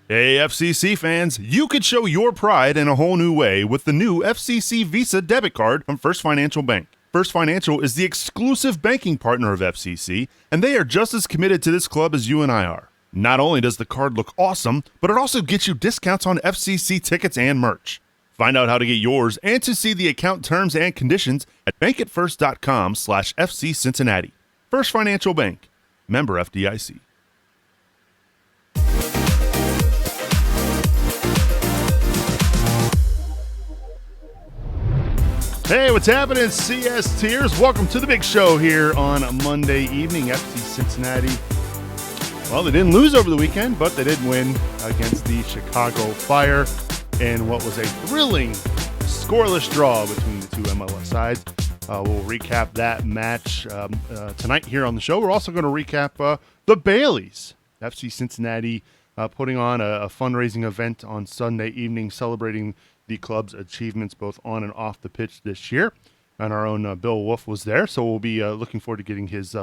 Hey, FCC fans, you could show your pride in a whole new way with the new FCC Visa debit card from First Financial Bank. First Financial is the exclusive banking partner of FCC, and they are just as committed to this club as you and I are. Not only does the card look awesome, but it also gets you discounts on FCC tickets and merch. Find out how to get yours and to see the account terms and conditions at bankatfirst.com/FC Cincinnati. First Financial Bank, member FDIC. Hey, what's happening, CS Tiers? Welcome to the big show here on a Monday evening. FC Cincinnati, well, they didn't lose over the weekend, but they did win against the Chicago Fire in what was a thrilling, scoreless draw between the two MLS sides. We'll recap that match tonight here on the show. We're also going to recap the Baileys. FC Cincinnati putting on a fundraising event on Sunday evening celebrating the club's achievements both on and off the pitch this year. And our own Bill Wolf was there, so we'll be looking forward to getting his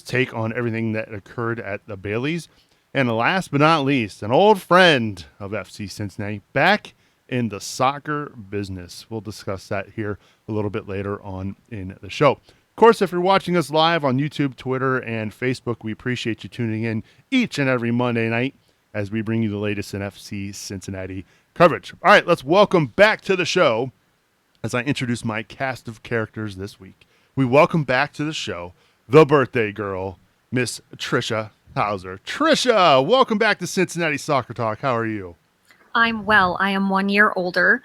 take on everything that occurred at the Baileys. And last but not least, an old friend of FC Cincinnati back in the soccer business. We'll discuss that here a little bit later on in the show. Of course, if you're watching us live on YouTube, Twitter, and Facebook, we appreciate you tuning in each and every Monday night as we bring you the latest in FC Cincinnati coverage. All right, let's welcome back to the show as I introduce my cast of characters this week. We welcome back to the show the birthday girl, Miss Trisha Hauser. Trisha, welcome back to Cincinnati Soccer Talk. How are you? I'm well. I am 1 year older,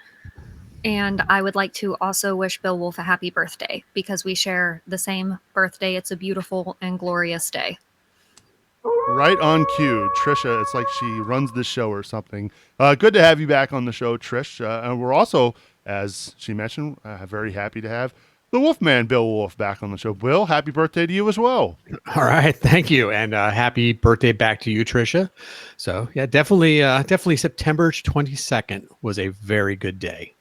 and I would like to also wish Bill Wolf a happy birthday because we share the same birthday. It's a beautiful and glorious day. Right on cue. Trisha, it's like she runs the show or something. Good to have you back on the show, Trish. And we're also, as she mentioned, very happy to have the Wolfman, Bill Wolf, back on the show. Bill, happy birthday to you as well. All right. Thank you. And happy birthday back to you, Trisha. So, yeah, definitely September 22nd was a very good day.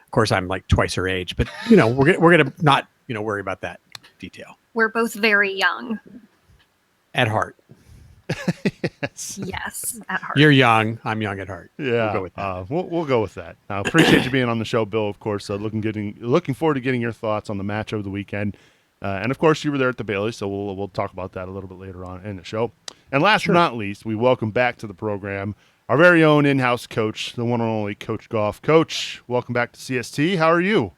Of course, I'm like twice her age, but, we're going to not, worry about that detail. We're both very young. At heart. Yes, at heart. You're young. I'm young at heart. Yeah, we'll go with that. We'll go with that. Appreciate you being on the show, Bill. Of course, looking forward to getting your thoughts on the match over the weekend. And of course, you were there at the Bailey, so we'll talk about that a little bit later on in the show. And last but not least, we welcome back to the program our very own in-house coach, the one and only Coach Goff. Coach, welcome back to CST. How are you?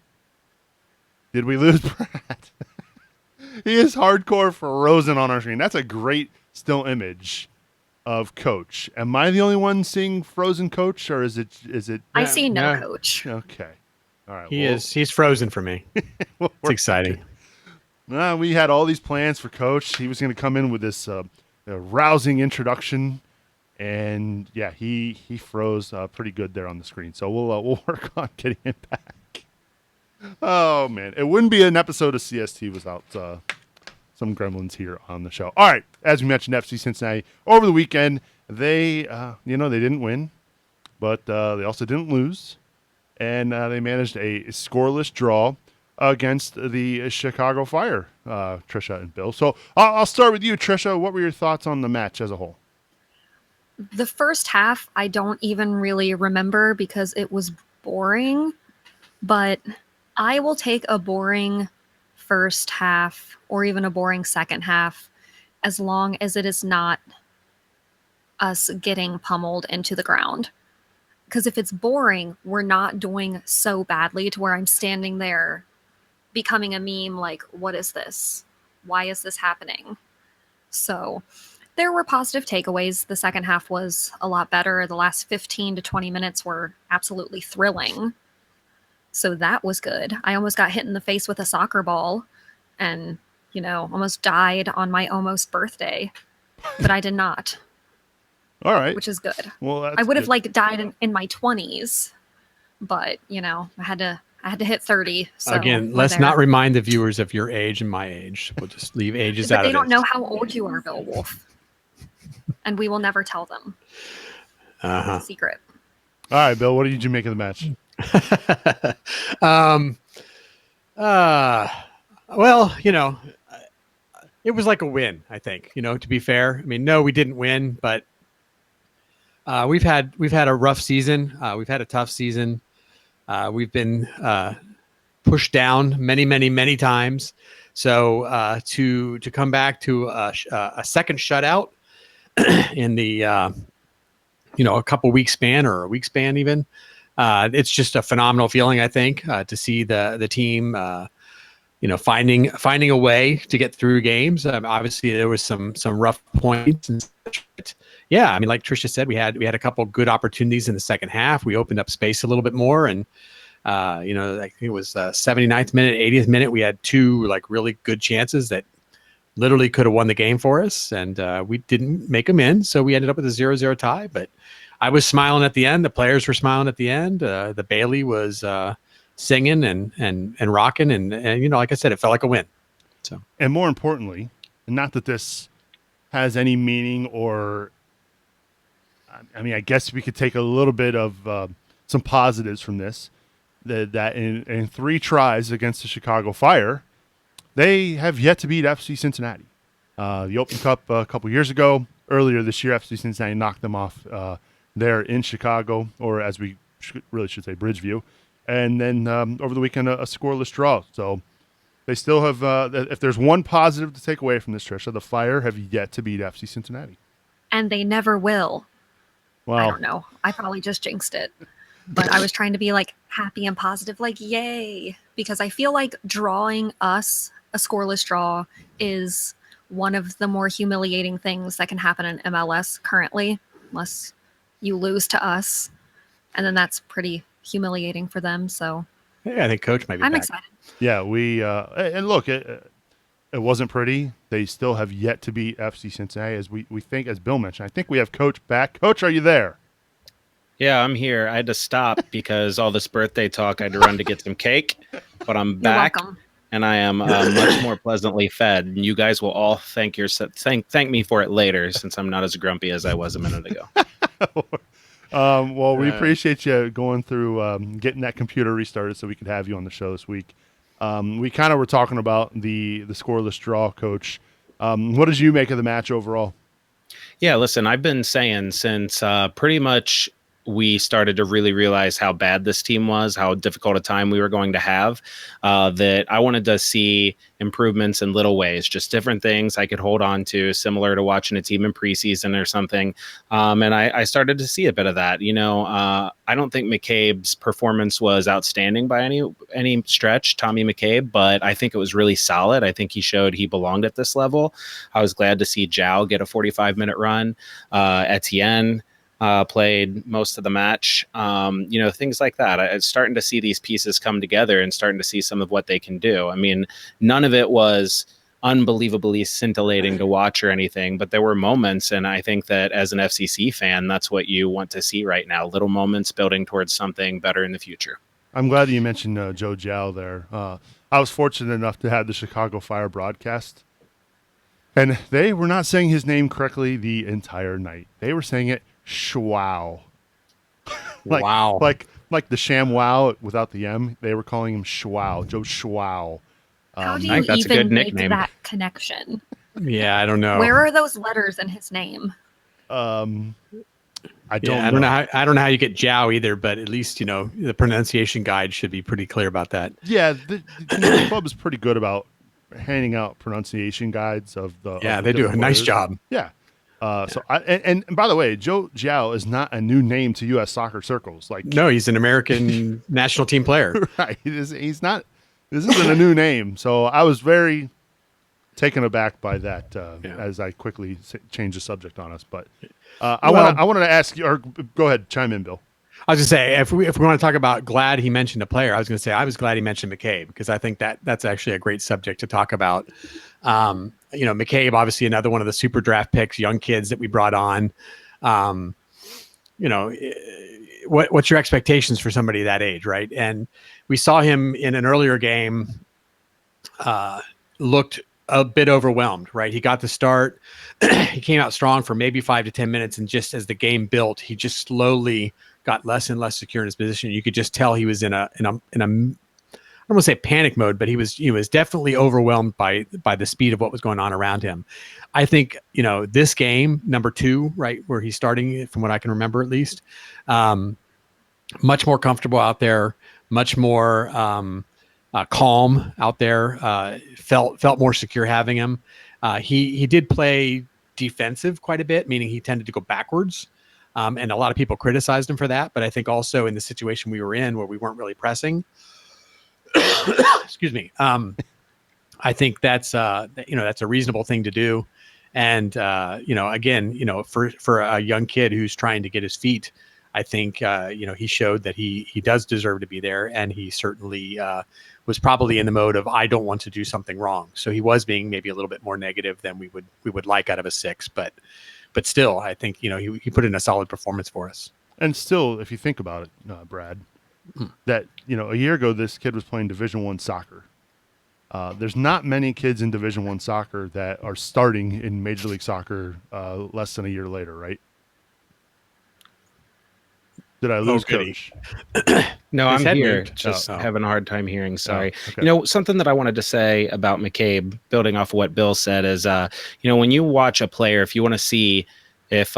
Did we lose Brad? He is hardcore frozen on our screen. That's a great still image of Coach. Am I the only one seeing frozen Coach, or is it? I see no Coach. Okay, all right. He's frozen for me. It's exciting. We had all these plans for Coach. He was going to come in with this rousing introduction, and yeah, he froze pretty good there on the screen. So we'll work on getting him back. Oh, man. It wouldn't be an episode of CST without some gremlins here on the show. All right. As we mentioned, FC Cincinnati, over the weekend, they didn't win, but they also didn't lose. And they managed a scoreless draw against the Chicago Fire, Trisha and Bill. So I'll start with you, Trisha. What were your thoughts on the match as a whole? The first half, I don't even really remember because it was boring, but I will take a boring first half or even a boring second half as long as it is not us getting pummeled into the ground. Because if it's boring, we're not doing so badly to where I'm standing there becoming a meme like, what is this? Why is this happening? So there were positive takeaways. The second half was a lot better. The last 15 to 20 minutes were absolutely thrilling. So that was good. I almost got hit in the face with a soccer ball and, almost died on my almost birthday, but I did not. All right. Which is good. Well, I would have died in my 20s, but, I had to hit 30. So again, let's not remind the viewers of your age and my age. We'll just leave ages out of it. But they don't know how old you are, Bill Wolf. And we will never tell them. It's a secret. All right, Bill, what did you make of the match? Well, it was like a win, I think, to be fair. I mean, no, we didn't win, but We've had a rough season. We've had a tough season. We've been pushed down many times. So to come back to a second shutout in the a couple week span or a week span even, it's just a phenomenal feeling. I think to see the team finding a way to get through games. Obviously, there was some rough points and such, but yeah, I mean, like Tricia said, we had a couple good opportunities in the second half. We opened up space a little bit more, and I think it was 79th minute, 80th minute. We had two like really good chances that literally could have won the game for us, and we didn't make them in, so we ended up with a 0-0 tie. But I was smiling at the end. The players were smiling at the end. The Bailey was singing and rocking, and like I said, it felt like a win. So, and more importantly, not that this has any meaning, or I mean, I guess we could take a little bit of some positives from this. That in 3 tries against the Chicago Fire, they have yet to beat FC Cincinnati. The Open Cup a couple years ago, earlier this year, FC Cincinnati knocked them off there in Chicago, or as we really should say, Bridgeview. And then over the weekend, a scoreless draw. So they still have, if there's one positive to take away from this, Tricia, the Fire have yet to beat FC Cincinnati. And they never will. Well, I don't know. I probably just jinxed it. But I was trying to be like happy and positive, like, yay. Because I feel like drawing us a scoreless draw is one of the more humiliating things that can happen in MLS currently, unless you lose to us. And then that's pretty humiliating for them. So yeah, I think Coach might be I'm back. excited. Yeah, and look, it wasn't pretty. They still have yet to beat FC Cincinnati, as we think, as Bill mentioned. I think we have Coach back. Coach, are you there? Yeah, I'm here. I had to stop because all this birthday talk, I had to run to get some cake, but I'm back. You're welcome. And I am much more pleasantly fed. And you guys will all thank me for it later, since I'm not as grumpy as I was a minute ago. Well, we appreciate you going through getting that computer restarted so we could have you on the show this week. We kind of were talking about the scoreless draw, Coach. What did you make of the match overall? Yeah, listen, I've been saying since pretty much we started to really realize how bad this team was, how difficult a time we were going to have, that I wanted to see improvements in little ways, just different things I could hold on to, similar to watching a team in preseason or something. And I started to see a bit of that. I don't think McCabe's performance was outstanding by any stretch, Tommy McCabe, but I think it was really solid. I think he showed he belonged at this level. I was glad to see Zhao get a 45-minute run. Etienne played most of the match, things like that. I'm starting to see these pieces come together and starting to see some of what they can do. I mean, none of it was unbelievably scintillating to watch or anything, but there were moments. And I think that as an FCC fan, that's what you want to see right now. Little moments building towards something better in the future. I'm glad that you mentioned Joe Zhao there. I was fortunate enough to have the Chicago Fire broadcast, and they were not saying his name correctly the entire night. They were saying it Schwau. Wow. Like the sham wow without the M. They were calling him Schwau, Joe Schwau. How do I you think that's a even good make nickname. that connection? Yeah, I don't know. Where are those letters in his name? I don't Yeah, know. I don't know how you get Zhao either, but at least the pronunciation guide should be pretty clear about that. Yeah, the club is pretty good about handing out pronunciation guides of the. Yeah, of the they do a different nice players. job. Yeah. So and by the way, Joe Zhao is not a new name to U.S. soccer circles. Like, No, he's an American national team player. right? He's not. This isn't a new name. So I was very taken aback by that as I quickly changed the subject on us. But I wanted to ask you, or go ahead, chime in, Bill. I was going to say, if we want to talk about glad he mentioned a player, I was going to say I was glad he mentioned McCabe, because I think that's actually a great subject to talk about. McCabe, obviously another one of the super draft picks, young kids that we brought on. What's your expectations for somebody that age, right? And we saw him in an earlier game, looked a bit overwhelmed, right? He got the start. He came out strong for maybe 5 to 10 minutes. And just as the game built, he just slowly got less and less secure in his position. You could just tell he was in a don't want to say panic mode, but he was definitely overwhelmed by the speed of what was going on around him. I think, this game, number 2, right, where he's starting, from what I can remember at least, much more comfortable out there, much more calm out there, felt more secure having him. He did play defensive quite a bit, meaning he tended to go backwards. And a lot of people criticized him for that. But I think also in the situation we were in where we weren't really pressing, excuse me. I think that's a reasonable thing to do. And, again, for a young kid who's trying to get his feet, I think, he showed that he does deserve to be there. And he certainly was probably in the mode of, I don't want to do something wrong. So he was being maybe a little bit more negative than we would like out of a 6. But still, I think, he put in a solid performance for us. And still, if you think about it, Brad, that, a year ago, this kid was playing Division I soccer. There's not many kids in Division I soccer that are starting in Major League Soccer less than a year later, right? Did I lose Coach? No, I'm here. Moved. Just having a hard time hearing. Sorry. Okay. Something that I wanted to say about McCabe, building off of what Bill said, is, when you watch a player, if you want to see if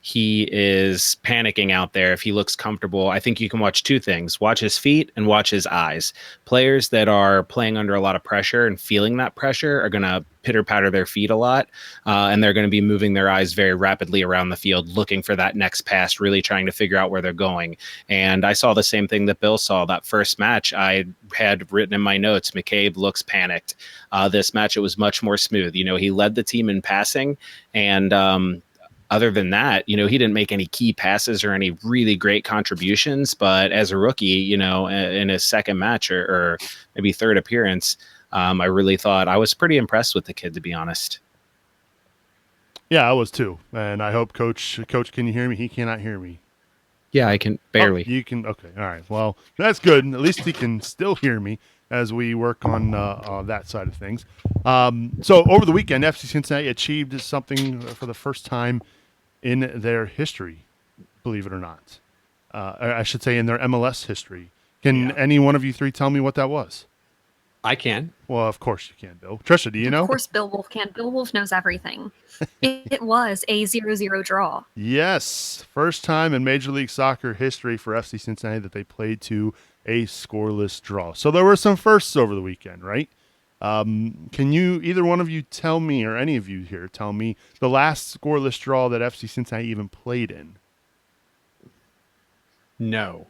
he is panicking out there, if he looks comfortable, I think you can watch 2 things: watch his feet and watch his eyes. Players that are playing under a lot of pressure and feeling that pressure are going to pitter patter their feet a lot. And they're going to be moving their eyes very rapidly around the field, looking for that next pass, really trying to figure out where they're going. And I saw the same thing that Bill saw. That first match, I had written in my notes, McCabe looks panicked. This match, it was much more smooth. He led the team in passing, and other than that, he didn't make any key passes or any really great contributions. But as a rookie, in his second match or maybe third appearance, I really thought I was pretty impressed with the kid, to be honest. Yeah, I was too. And I hope Coach, can you hear me? He cannot hear me. Yeah, I can barely. Oh, you can. Okay. All right. Well, that's good. At least he can still hear me as we work on that side of things. So over the weekend, FC Cincinnati achieved something for the first time in their history, believe it or not. I should say in their MLS history. Can any one of you 3 tell me what that was? I can. Well, of course you can, Bill. Trisha, do you know? Of course, Bill Wolf can. Bill Wolf knows everything. It was a 0-0 draw. Yes. First time in Major League Soccer history for FC Cincinnati that they played to a scoreless draw. So there were some firsts over the weekend, right? Can you, either one of you, tell me, or any of you here, tell me the last scoreless draw that FC Cincinnati even played in? No.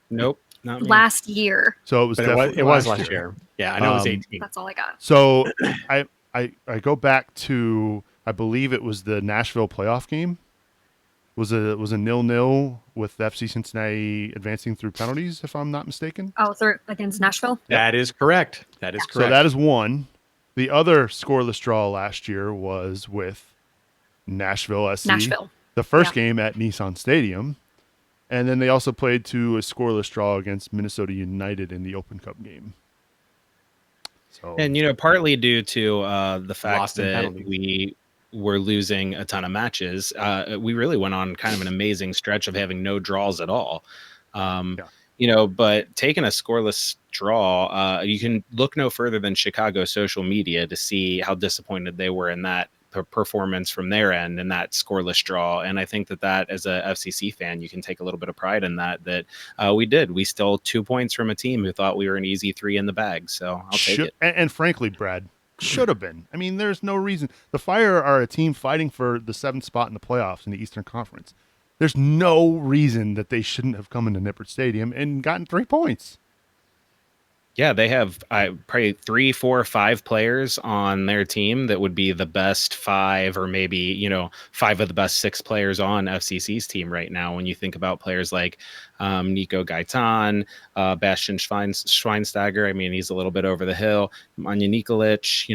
Nope. Not me. Last year. So it was. It was last year. Yeah, I know it was 18. That's all I got. So I go back to, I believe it was the Nashville playoff game. Was a 0-0 with FC Cincinnati advancing through penalties, if I'm not mistaken. Oh, against Nashville? That is correct. That is correct. So that is one. The other scoreless draw last year was with Nashville SC. Nashville. The first game at Nissan Stadium. And then they also played to a scoreless draw against Minnesota United in the Open Cup game. So, And, partly due to the fact Lost in that penalties. we were losing a ton of matches, we really went on kind of an amazing stretch of having no draws at all. But taking a scoreless draw, you can look no further than Chicago social media to see how disappointed they were in that performance from their end and that scoreless draw. And I think that as a FCC fan, you can take a little bit of pride in that we did. We stole 2 points from a team who thought we were an easy 3 in the bag. So I'll take it. And frankly, Brad, should have been. I mean, there's no reason. The Fire are a team fighting for the 7th spot in the playoffs in the Eastern Conference. There's no reason that they shouldn't have come into Nippert Stadium and gotten 3 points. Yeah, they have probably 3, 4, 5 players on their team that would be the best 5, or maybe 5 of the best 6 players on FCC's team right now. When you think about players like Nico Gaitan, Bastian Schweinsteiger, I mean, he's a little bit over the hill. Manja Nikolic,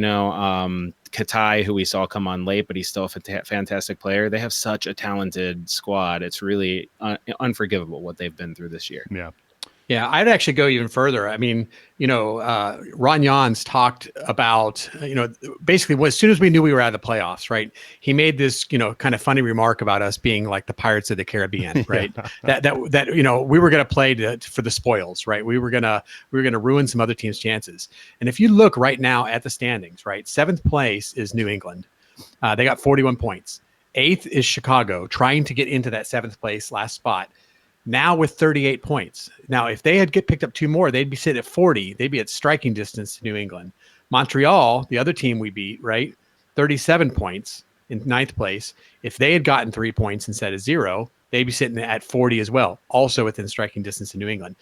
Katai, who we saw come on late, but he's still a fantastic player. They have such a talented squad. It's really unforgivable what they've been through this year. Yeah. Yeah, I'd actually go even further. I mean, Ron Jans talked about, basically as soon as we knew we were out of the playoffs, right? He made this, kind of funny remark about us being like the Pirates of the Caribbean, right? that we were going to play for the spoils, right? We were going to ruin some other teams' chances. And if you look right now at the standings, right? 7th place is New England. They got 41 points. 8th is Chicago, trying to get into that 7th place last spot. Now with 38 points. Now, if they had picked up 2 more, they'd be sitting at 40. They'd be at striking distance to New England. Montreal, the other team we beat, right? 37 points in 9th place. If they had gotten 3 points instead of 0, they'd be sitting at 40 as well, also within striking distance to New England.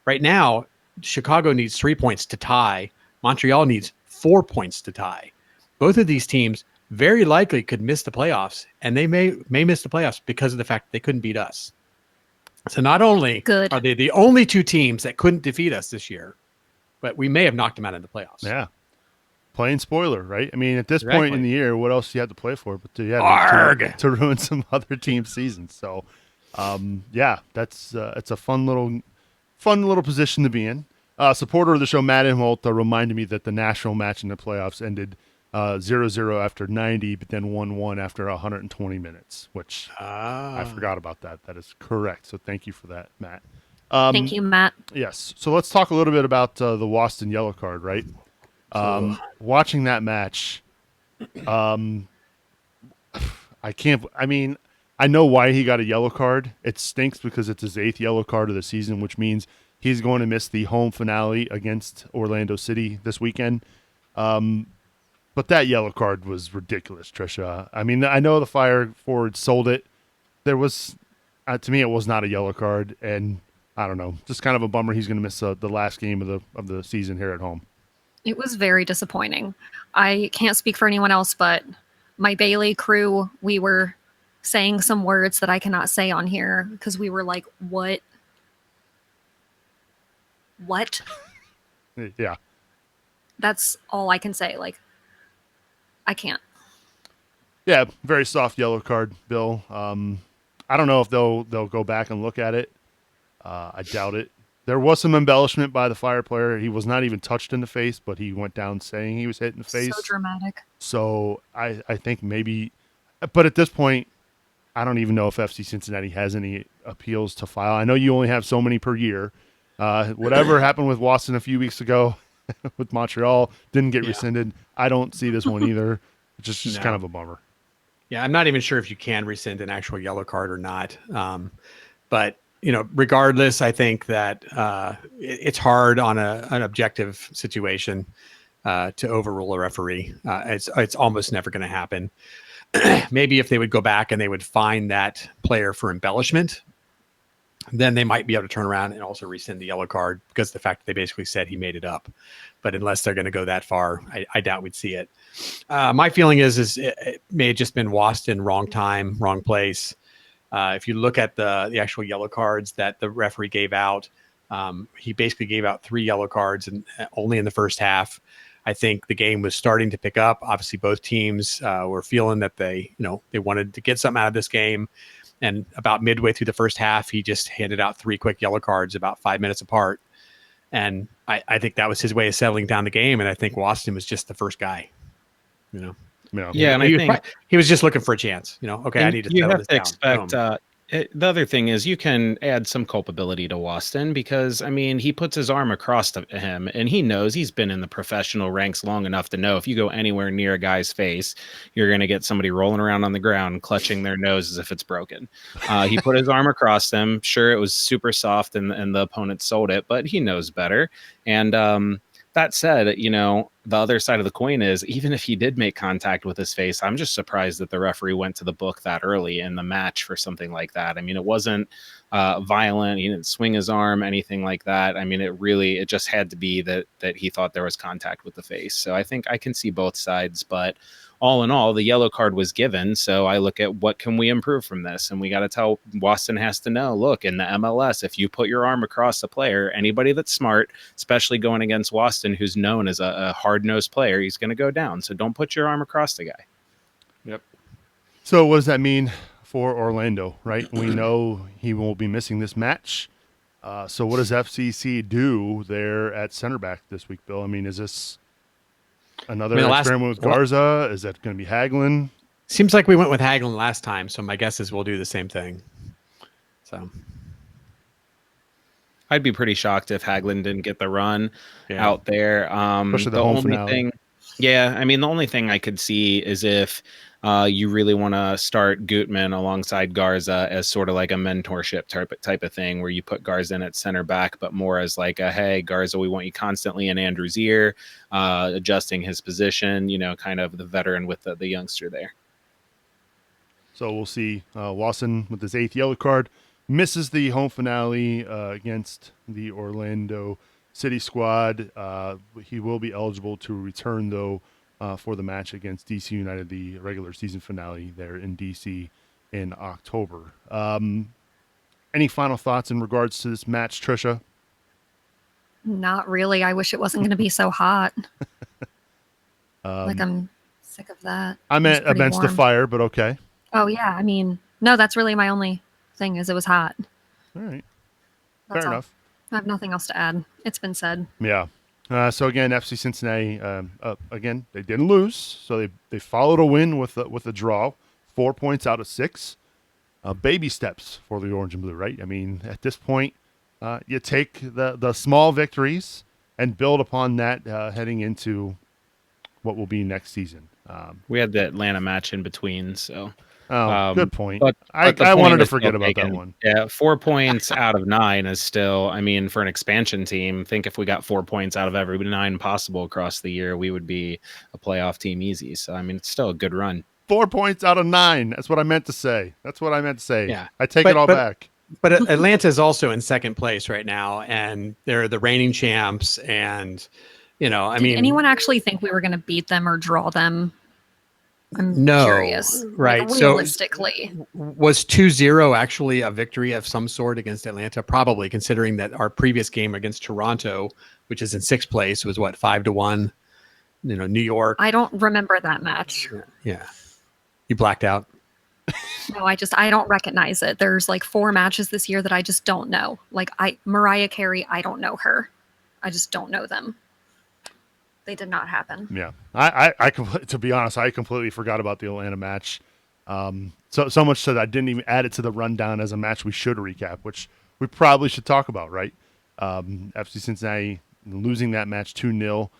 Right now, Chicago needs 3 points to tie. Montreal needs 4 points to tie. Both of these teams very likely could miss the playoffs, and they may miss the playoffs because of the fact that they couldn't beat us. So not only are they the only 2 teams that couldn't defeat us this year, but we may have knocked them out of the playoffs. Yeah. Playing spoiler, right? I mean, at this point in the year, what else do you have to play for? But to ruin some other team's season. So, that's it's a fun little position to be in. Supporter of the show, Matt Imholt, reminded me that the national match in the playoffs ended 0-0 after 90, but then 1-1 after 120 minutes, which I forgot about that. That is correct. So thank you for that, Matt. Thank you, Matt. Yes. So let's talk a little bit about the Waston yellow card, right? Watching that match, I know why he got a yellow card. It stinks because it's his 8th yellow card of the season, which means he's going to miss the home finale against Orlando City this weekend. But that yellow card was ridiculous, Trisha. I mean, I know the Fire forward sold it. There was, to me, it was not a yellow card, and I don't know, just kind of a bummer. He's going to miss the last game of the season here at home. It was very disappointing. I can't speak for anyone else, but my Bailey crew, we were saying some words that I cannot say on here because we were like, "What? What?" Yeah. That's all I can say. Like, I can't. Yeah, very soft yellow card, Bill. I don't know if they'll go back and look at it. I doubt it. There was some embellishment by the Fire player. He was not even touched in the face, but he went down saying he was hit in the face. So dramatic. So I think maybe, but at this point, I don't even know if FC Cincinnati has any appeals to file. I know you only have so many per year. Whatever happened with Waston a few weeks ago with Montreal didn't get rescinded. I don't see this one either. It's just kind of a bummer. Yeah, I'm not even sure if you can rescind an actual yellow card or not. But regardless, I think that it's hard on an objective situation to overrule a referee. It's almost never going to happen. Maybe if they would go back and they would fine that player for embellishment, then they might be able to turn around and also rescind the yellow card because of the fact that they basically said he made it up. But unless they're going to go that far, I doubt we'd see it. My feeling is it may have just been Waston, wrong time, wrong place. If you look at the actual yellow cards that the referee gave out, he basically gave out 3 yellow cards and only in the first half. I think the game was starting to pick up. Obviously, both teams were feeling that they wanted to get something out of this game. And about midway through the first half, he just handed out 3 quick yellow cards about 5 minutes apart. And I think that was his way of settling down the game. And I think Waston was just the first guy, Yeah, and I think he was just looking for a chance. Okay, I need to settle this down. Expect. The other thing is you can add some culpability to Waston because, I mean, he puts his arm across him and he knows he's been in the professional ranks long enough to know if you go anywhere near a guy's face, you're going to get somebody rolling around on the ground, clutching their nose as if it's broken. He put his arm across them. Sure, it was super soft and the opponent sold it, but he knows better. And that said, the other side of the coin is even if he did make contact with his face, I'm just surprised that the referee went to the book that early in the match for something like that. I mean, it wasn't violent. He didn't swing his arm, anything like that. I mean, it just had to be that he thought there was contact with the face. So I think I can see both sides, but all in all, the yellow card was given. So I look at what can we improve from this? And we got to tell Waston has to know, look, in the MLS, if you put your arm across a player, anybody that's smart, especially going against Waston, who's known as a hard-nosed player, he's going to go down. So don't put your arm across the guy. Yep. So what does that mean for Orlando, right? We know he will be missing this match. So what does FCC do there at center back this week, Bill? I mean, is this another experiment with Garza? Is that going to be Hagelin? Seems like we went with Hagelin last time, so my guess is we'll do the same thing. So I'd be pretty shocked if Hagelin didn't get the run out there. Especially the home finale. I mean, the only thing I could see is if you really want to start Gutman alongside Garza as sort of like a mentorship type of thing, where you put Garza in at center back, but more as like a, hey, Garza, we want you constantly in Andrew's ear, adjusting his position, kind of the veteran with the youngster there. So we'll see. Lawson with his 8th yellow card misses the home finale against the Orlando City squad. He will be eligible to return, though, for the match against DC United, the regular season finale there in DC in October. Any final thoughts in regards to this match, Trisha? Not really. I wish it wasn't going to be so hot. I'm sick of that. I meant against the fire, but okay. Oh, yeah. I mean, no, that's really my only thing is it was hot. All right. That's Fair enough. I have nothing else to add. It's been said. Yeah. So again, FC Cincinnati, again, they didn't lose. So they followed a win with a draw, 4 points out of 6. Baby steps for the orange and blue, right? I mean, at this point, you take the small victories and build upon that heading into what will be next season. We had the Atlanta match in between, so. Good point. But I wanted to forget about that one. Yeah, 4 points out of 9 is still, I mean, for an expansion team, think if we got 4 points out of every 9 possible across the year, we would be a playoff team easy. So, I mean, it's still a good run. 4 points out of 9. That's what I meant to say. Yeah. I take it all back. But Atlanta is also in second place right now, and they're the reigning champs. And, Did anyone actually think we were going to beat them or draw them? I'm curious. Right. Realistically. So was 2-0 actually a victory of some sort against Atlanta? Probably, considering that our previous game against Toronto, which is in 6th place, was 5-1. New York. I don't remember that match. Yeah. You blacked out. No, I don't recognize it. There's 4 matches this year that I just don't know. Mariah Carey, I don't know her. I just don't know them. They did not happen. Yeah, I to be honest, I completely forgot about the Atlanta match. So much so that I didn't even add it to the rundown as a match we should recap, which we probably should talk about, right? FC Cincinnati losing that match 2-0.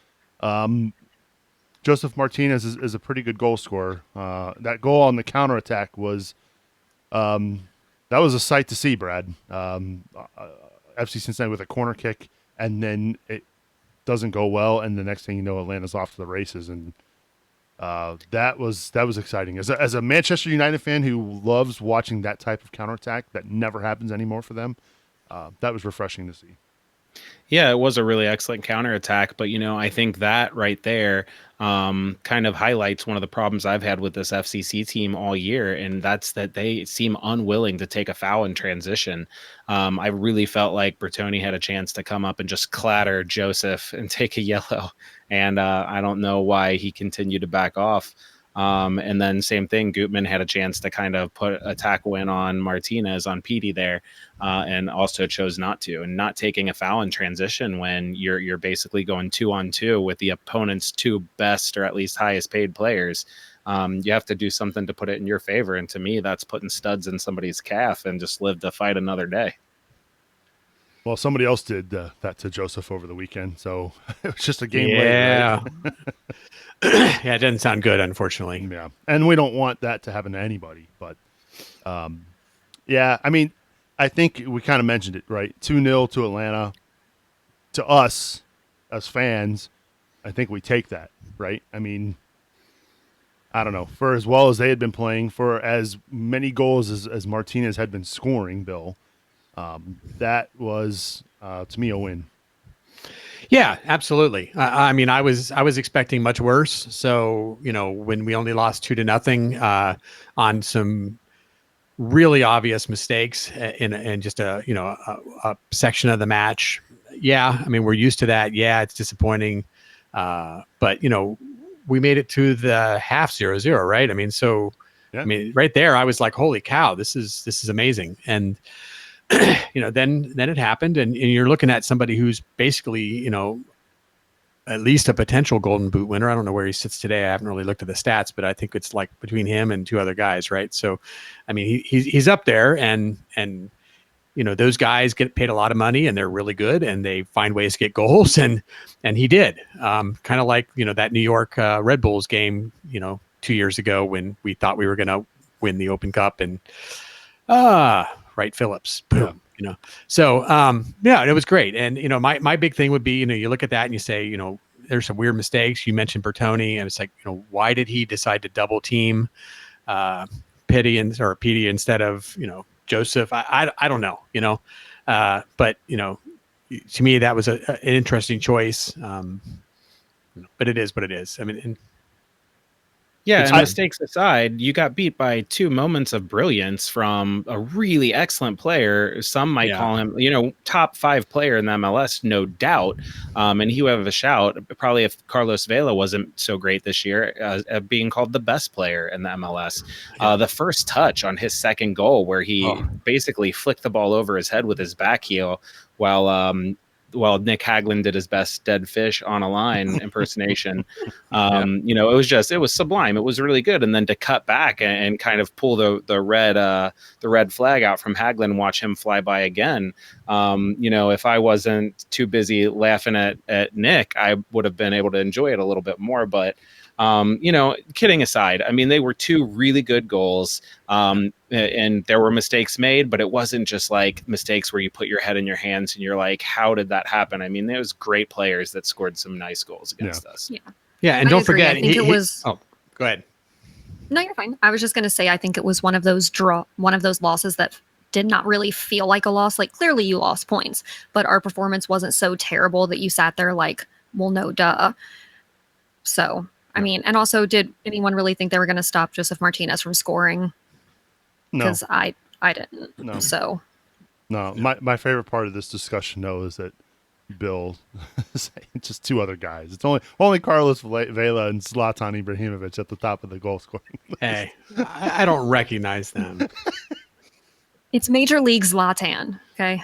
Joseph Martinez is a pretty good goal scorer. That goal on the counterattack was that was a sight to see, Brad. FC Cincinnati with a corner kick, and then it doesn't go well, and the next thing you know, Atlanta's off to the races, and that was exciting. As a Manchester United fan who loves watching that type of counterattack that never happens anymore for them, that was refreshing to see. Yeah, it was a really excellent counterattack, but I think that right there kind of highlights one of the problems I've had with this FCC team all year, and that's that they seem unwilling to take a foul in transition. I really felt like Bertoni had a chance to come up and just clatter Joseph and take a yellow, and I don't know why he continued to back off. And then same thing, Gutman had a chance to kind of put a tackle in on Martinez on Petey there, and also chose not to. And not taking a foul in transition when you're basically going 2-on-2 with the opponent's 2 best or at least highest paid players. You have to do something to put it in your favor. And to me, that's putting studs in somebody's calf and just live to fight another day. Well, somebody else did that to Joseph over the weekend, so it was just a game later. Right? Yeah, it doesn't sound good, unfortunately. Yeah, and we don't want that to happen to anybody. But, yeah, I mean, I think we kind of mentioned it, right? 2-0 to Atlanta. To us, as fans, I think we take that, right? I mean, I don't know. For as well as they had been playing, for as many goals as Martinez had been scoring, Bill, that was, to me, a win. Yeah, absolutely. I mean, I was expecting much worse. So, when we only lost 2-0 on some really obvious mistakes in just a section of the match. Yeah, I mean, we're used to that. Yeah, it's disappointing. But we made it to the half 0-0, right? I mean, so yeah. I mean, right there, I was like, holy cow, this is amazing. And then it happened, and you're looking at somebody who's basically, at least a potential Golden Boot winner. I don't know where he sits today. I haven't really looked at the stats, but I think it's like between him and two other guys, right? So, I mean, he's up there, and those guys get paid a lot of money, and they're really good, and they find ways to get goals, and he did. Kind of like that New York Red Bulls game, 2 years ago when we thought we were going to win the Open Cup, and Wright Phillips, boom. So it was great. And my big thing would be, you look at that and you say, there's some weird mistakes. You mentioned Bertoni, and it's like, why did he decide to double team Petey instead of Joseph? I don't know, but to me that was an interesting choice. But it is what it is. I mean, yeah, and mistakes aside, you got beat by 2 moments of brilliance from a really excellent player. Some might call him, top 5 player in the MLS, no doubt. And he would have a shout, probably if Carlos Vela wasn't so great this year, being called the best player in the MLS. The first touch on his second goal, where he basically flicked the ball over his head with his back heel while Nick Haglund did his best dead fish on a line impersonation. It was sublime. It was really good. And then to cut back and kind of pull the red flag out from Haglund and watch him fly by again. If I wasn't too busy laughing at Nick, I would have been able to enjoy it a little bit more. But kidding aside, I mean, they were 2 really good goals, and there were mistakes made, but it wasn't just like mistakes where you put your head in your hands and you're like, how did that happen? I mean, there was great players that scored some nice goals against us. Yeah. And don't forget, I think it was. Oh, go ahead. No, you're fine. I was just going to say, I think it was one of those losses that did not really feel like a loss. Like, clearly you lost points, but our performance wasn't so terrible that you sat there like, well, no, duh. So, I mean, and also, did anyone really think they were going to stop Joseph Martinez from scoring? No, because I didn't. No. So no. My favorite part of this discussion, though, is that Bill saying just 2 other guys. It's only Carlos Vela and Zlatan Ibrahimovic at the top of the goal scoring list. Hey, I don't recognize them. it's Major League Zlatan. Okay.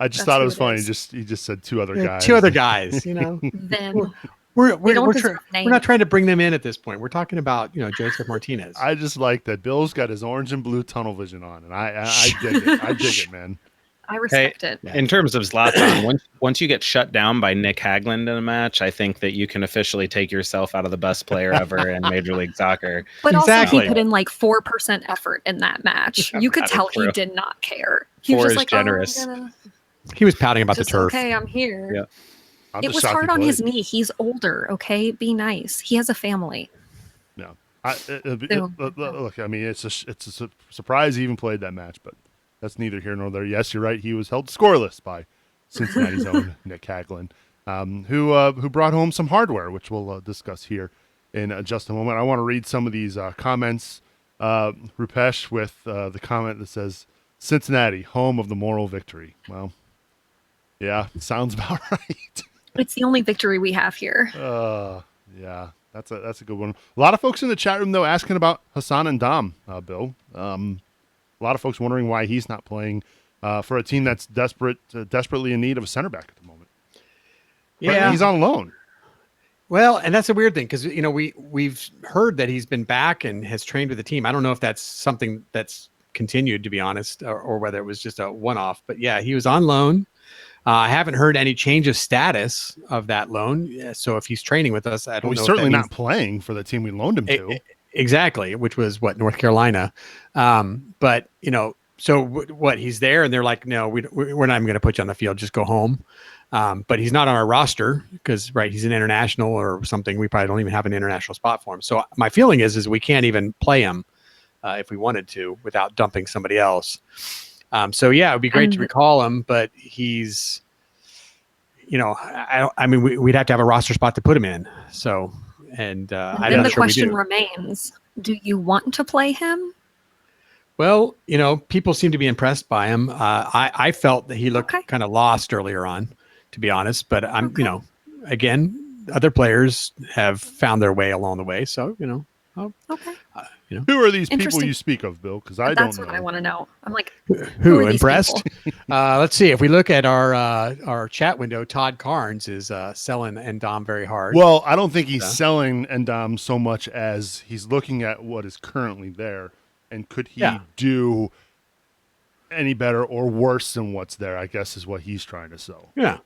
I just thought it was funny. He just said 2 other guys. 2 other guys. Then. We're not trying to bring them in at this point. We're talking about Joseph Martinez. I just like that Bill's got his orange and blue tunnel vision on, and I dig it. I dig it, man. I respect it. In terms of Zlatan, once you get shut down by Nick Haglund in a match, I think that you can officially take yourself out of the best player ever in Major League Soccer. But also, he put in like 4% effort in that match. You could tell he did not care. He was just like, generous. He was pouting about the turf. Okay, I'm here. Yeah. It was hard on his knee. He's older. Okay, be nice. He has a family. No, look. I mean, it's a surprise he even played that match, but that's neither here nor there. Yes, you're right. He was held scoreless by Cincinnati's own Nick Haglund, who brought home some hardware, which we'll discuss here in just a moment. I want to read some of these comments. Rupesh with the comment that says, "Cincinnati, home of the moral victory." Well, yeah, sounds about right. It's the only victory we have here. Yeah, that's a good one. A lot of folks in the chat room, though, asking about Hassan and Dom, Bill. A lot of folks wondering why he's not playing for a team that's desperately in need of a center back at the moment. Yeah, but he's on loan. Well, and that's a weird thing because we've heard that he's been back and has trained with the team. I don't know if that's something that's continued, to be honest, or whether it was just a one-off. But yeah, he was on loan. I haven't heard any change of status of that loan. So if he's training with us, I don't know. He's certainly not playing for the team we loaned him to. Exactly, which was North Carolina. But so what? He's there, and they're like, no, we're not even going to put you on the field. Just go home. But he's not on our roster because he's an international or something. We probably don't even have an international spot for him. So my feeling is we can't even play him if we wanted to without dumping somebody else. So yeah, it would be great to recall him, but he's, I mean, we'd have to have a roster spot to put him in. So, and I'm then not the sure question we do. remains: do you want to play him? Well, people seem to be impressed by him. I felt that he looked kind of lost earlier on, to be honest. But I'm, again, other players have found their way along the way. So, Okay. Who are these people Interesting. you speak of, Bill? Because I That's don't what know. I want to know. I'm like, Who are these impressed? people? Let's see. If we look at our chat window, Todd Carnes is selling Endom very hard. Well, I don't think he's Yeah. selling Endom so much as he's looking at what is currently there, and could he Yeah. do any better or worse than what's there, I guess is what he's trying to sell. Yeah.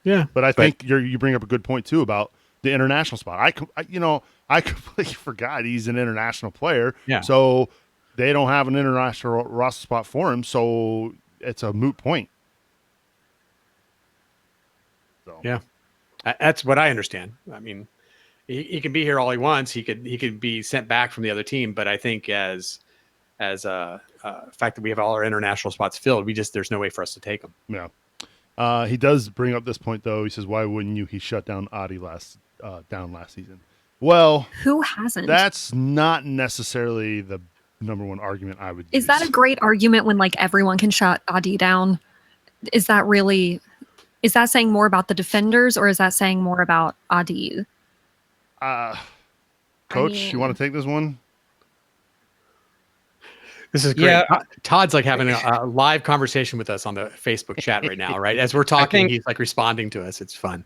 Yeah. But I think you bring up a good point too about the international spot. I completely forgot he's an international player. Yeah. So they don't have an international roster spot for him, so it's a moot point. So Yeah. That's what I understand. I mean, he can be here all he wants. He could be sent back from the other team, but I think as a fact that we have all our international spots filled, there's no way for us to take them. yeah. He does bring up this point though. He says, "Why wouldn't you?" He shut down Adi last season. Well, Who hasn't? that's not necessarily the number one argument I would Is use. that a great argument when like everyone can shut Adi down? Is that saying more about the defenders or is that saying more about Adi? Coach, mean- you want to take this one? This is great. Yeah. Todd's like having a live conversation with us on the Facebook chat right now, right? As we're talking, he's like responding to us. It's fun.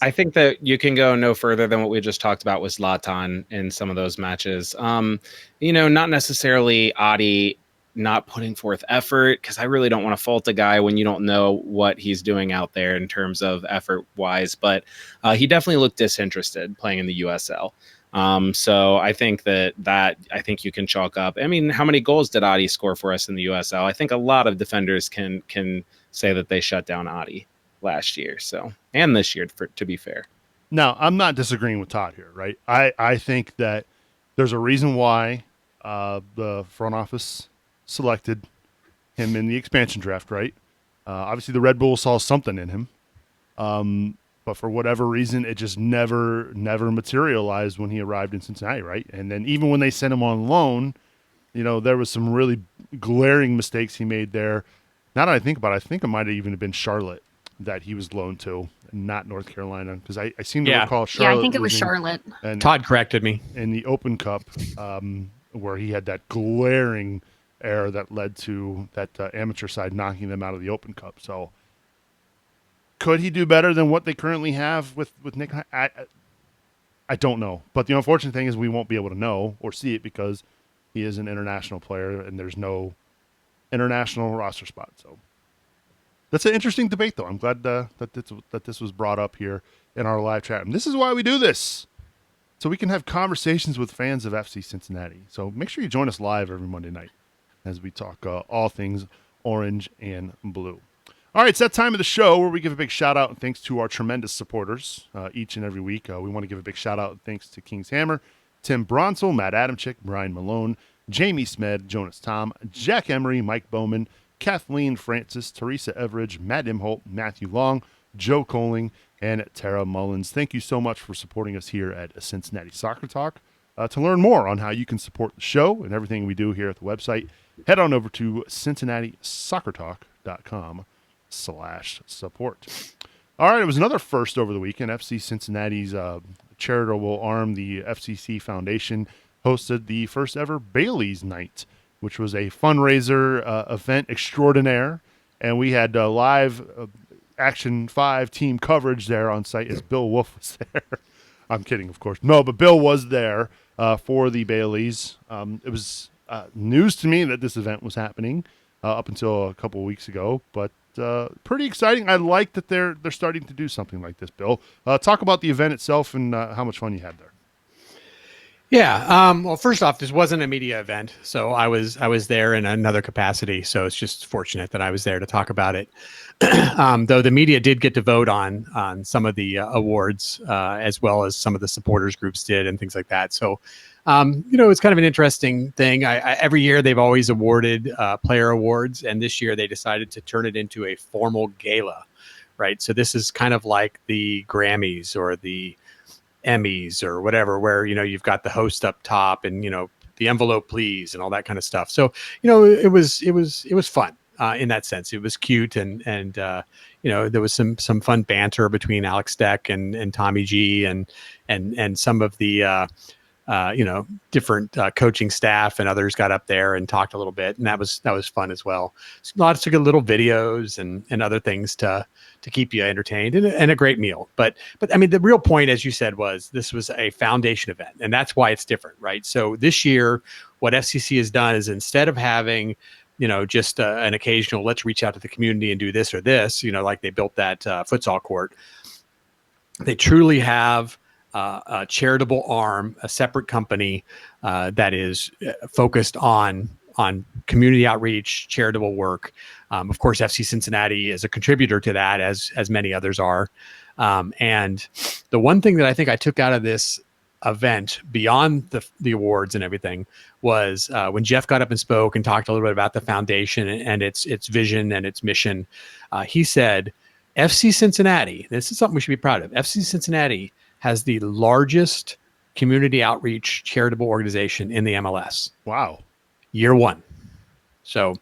I think that you can go no further than what we just talked about with Zlatan in some of those matches. Not necessarily Adi not putting forth effort, because I really don't want to fault a guy when you don't know what he's doing out there in terms of effort wise, but he definitely looked disinterested playing in the USL. So I think that I think you can chalk up. I mean, how many goals did Adi score for us in the USL? I think a lot of defenders can say that they shut down Adi last year, and this year, to be fair. Now, I'm not disagreeing with Todd here, right? I think that there's a reason why the front office selected him in the expansion draft, right? Obviously, the Red Bull saw something in him, but for whatever reason, it just never materialized when he arrived in Cincinnati, right? And then even when they sent him on loan, there was some really glaring mistakes he made there. Now that I think about it, I think it might have even been Charlotte that he was loaned to, not North Carolina, because I seem to recall Charlotte. Yeah, I think it was Charlotte. And Todd corrected me. in the Open Cup, where he had that glaring error that led to that amateur side knocking them out of the Open Cup. So could he do better than what they currently have with Nick? I don't know. But the unfortunate thing is we won't be able to know or see it because he is an international player and there's no international roster spot. So that's an interesting debate, though. I'm glad that this was brought up here in our live chat. And this is why we do this, so we can have conversations with fans of FC Cincinnati. So make sure you join us live every Monday night as we talk all things orange and blue. All right, it's that time of the show where we give a big shout out and thanks to our tremendous supporters each and every week. We want to give a big shout out and thanks to King's Hammer, Tim Bronsel, Matt Adamczyk, Brian Malone, Jamie Smed, Jonas Tom, Jack Emery, Mike Bowman, Kathleen Francis, Teresa Everidge, Matt Imholt, Matthew Long, Joe Coling, and Tara Mullins. Thank you so much for supporting us here at Cincinnati Soccer Talk. To learn more on how you can support the show and everything we do here at the website, head on over to CincinnatiSoccerTalk.com/support. All right, it was another first over the weekend. FC Cincinnati's charitable arm, the FCC Foundation, hosted the first ever Bailey's Night, which was a fundraiser event extraordinaire. And we had live Action 5 team coverage there on site as Bill Wolf was there. I'm kidding, of course. No, but Bill was there for the Baileys. It was news to me that this event was happening up until a couple of weeks ago, but pretty exciting. I like that they're starting to do something like this, Bill. Talk about the event itself and how much fun you had there. Yeah. Well, first off, this wasn't a media event, so I was there in another capacity. So it's just fortunate that I was there to talk about it. Though the media did get to vote on some of the awards, as well as some of the supporters groups did and things like that. So, it's kind of an interesting thing. Every year they've always awarded player awards, and this year they decided to turn it into a formal gala, right? So this is kind of like the Grammys or the Emmys or whatever, where you've got the host up top and the envelope please and all that kind of stuff. So it was fun. in that sense. It was cute, and there was some fun banter between Alex Steck and Tommy G and some of the different coaching staff and others got up there and talked a little bit, and that was fun as well. So lots of good little videos and other things to keep you entertained, and a great meal. But I mean, the real point, as you said, was this was a foundation event, and that's why it's different, right? So this year, what FCC has done is, instead of having just an occasional, let's reach out to the community and do this or this, like they built that futsal court, they truly have a charitable arm, a separate company that is focused on community outreach, charitable work. Of course, FC Cincinnati is a contributor to that, as many others are. And the one thing that I think I took out of this event, beyond the awards and everything, was when Jeff got up and spoke and talked a little bit about the foundation and its vision and its mission. He said, FC Cincinnati, this is something we should be proud of. FC Cincinnati has the largest community outreach charitable organization in the MLS. Wow. Year one. So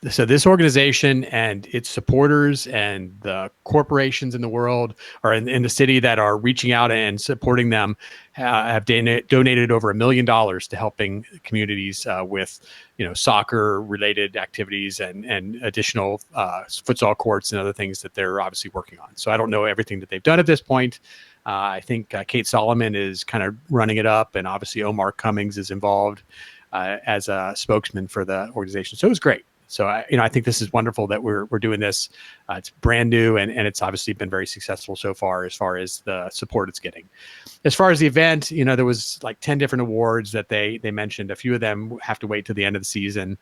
this organization and its supporters and the corporations in the world, or in the city, that are reaching out and supporting them have donated over $1 million to helping communities with soccer related activities and additional futsal courts and other things that they're obviously working on. So I don't know everything that they've done at this point. I think Kate Solomon is kind of running it up, and obviously Omar Cummings is involved as a spokesman for the organization. So it was great. So I think this is wonderful that we're doing this. It's brand new, and it's obviously been very successful so far as the support it's getting. As far as the event, there was like 10 different awards that they mentioned. A few of them have to wait till the end of the season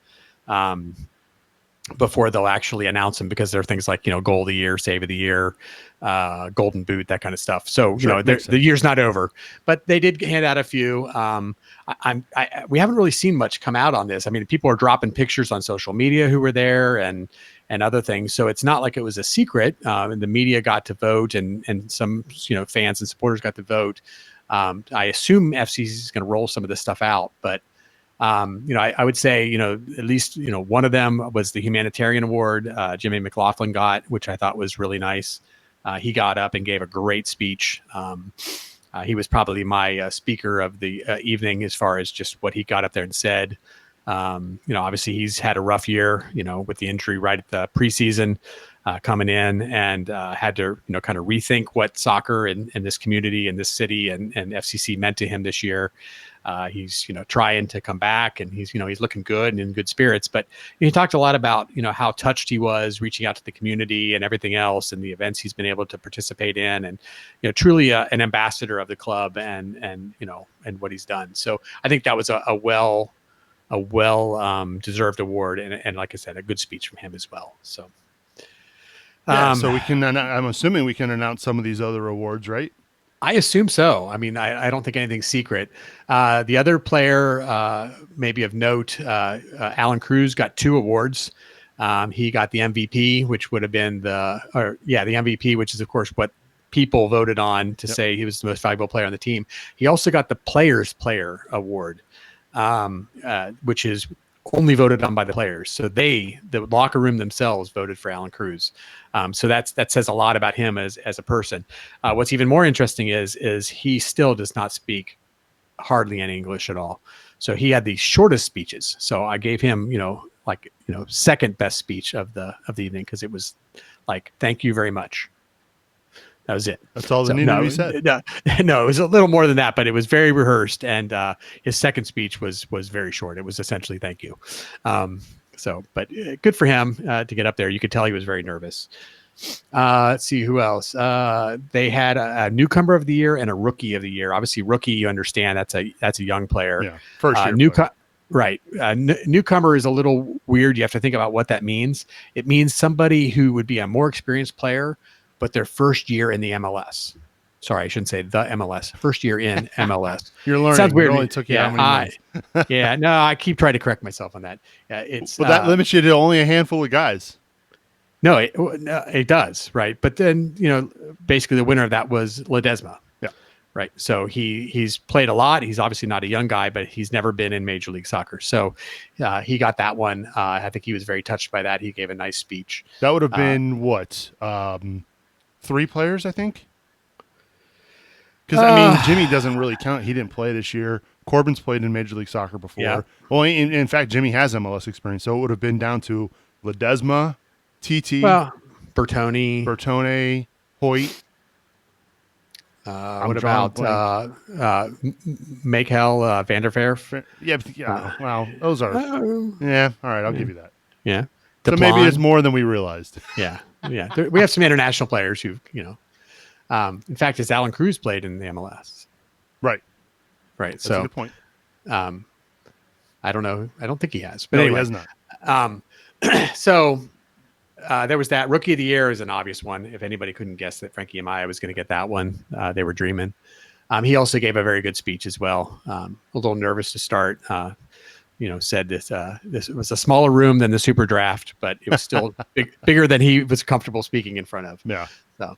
before they'll actually announce them, because there are things like goal of the year, save of the year, golden boot, that kind of stuff. So the year's not over, but they did hand out a few. We haven't really seen much come out on this. I mean, people are dropping pictures on social media who were there and other things. So it's not like it was a secret. And the media got to vote, and some fans and supporters got to vote. I assume FCC is going to roll some of this stuff out, but I would say, at least, one of them was the humanitarian award Jimmy McLaughlin got, which I thought was really nice. He got up and gave a great speech. He was probably my speaker of the evening, as far as just what he got up there and said. Obviously he's had a rough year, with the injury right at the preseason coming in, and had to, kind of rethink what soccer in this community and this city and FCC meant to him this year. He's, trying to come back, and he's looking good and in good spirits. But he talked a lot about, how touched he was reaching out to the community and everything else, and the events he's been able to participate in, and, truly an ambassador of the club and what he's done. So I think that was a well deserved award. And like I said, a good speech from him as well. So. So we can, I'm assuming we can announce some of these other awards, right? I assume so. I mean, I don't think anything's secret. The other player, maybe of note, Alan Cruz got 2 awards. He got the MVP, which would have been the MVP, which is, of course, what people voted on to say he was the most valuable player on the team. He also got the Players Player Award, which is only voted on by the players. So the locker room themselves voted for Alan Cruz. So that says a lot about him as a person. What's even more interesting is he still does not speak hardly any English at all. So he had the shortest speeches. So I gave him, second best speech of the evening, because it was like, thank you very much. That was it. That's all that needed to be said. No, it was a little more than that, but it was very rehearsed. And his second speech was very short. It was essentially thank you. But good for him to get up there. You could tell he was very nervous. Let's see who else. They had a newcomer of the year and a rookie of the year. Obviously, rookie, you understand that's a young player. Yeah, first year. Right. Newcomer is a little weird. You have to think about what that means. It means somebody who would be a more experienced player, but their first year in the MLS. Sorry, I shouldn't say the MLS. First year in MLS. You're learning. Sounds weird. It only took you how many months? No, I keep trying to correct myself on that. That limits you to only a handful of guys. No, it does, right? But then, basically the winner of that was Ledesma. Yeah. Right. So he's played a lot. He's obviously not a young guy, but he's never been in Major League Soccer. So he got that one. I think he was very touched by that. He gave a nice speech. That would have been what? 3 players, I think. Because I mean, Jimmy doesn't really count. He didn't play this year. Corbin's played in Major League Soccer before. Yeah. Well, in fact, Jimmy has MLS experience, so it would have been down to Ledesma, TT, Bertone, Hoyt. What about Michael Vanderveer? Yeah. Wow, those are. Yeah. All right, I'll give you that. Yeah. So maybe it's more than we realized. Yeah. We have some international players who, in fact, it's Alan Cruz played in the MLS. Right. That's a good point. I don't know. I don't think he has. But no, anyway, he has not. So there was that. Rookie of the Year is an obvious one. If anybody couldn't guess that Frankie Amaya was going to get that one, they were dreaming. He also gave a very good speech as well. A little nervous to start. Said this was a smaller room than the Super Draft, but it was still bigger than he was comfortable speaking in front of. Yeah. So,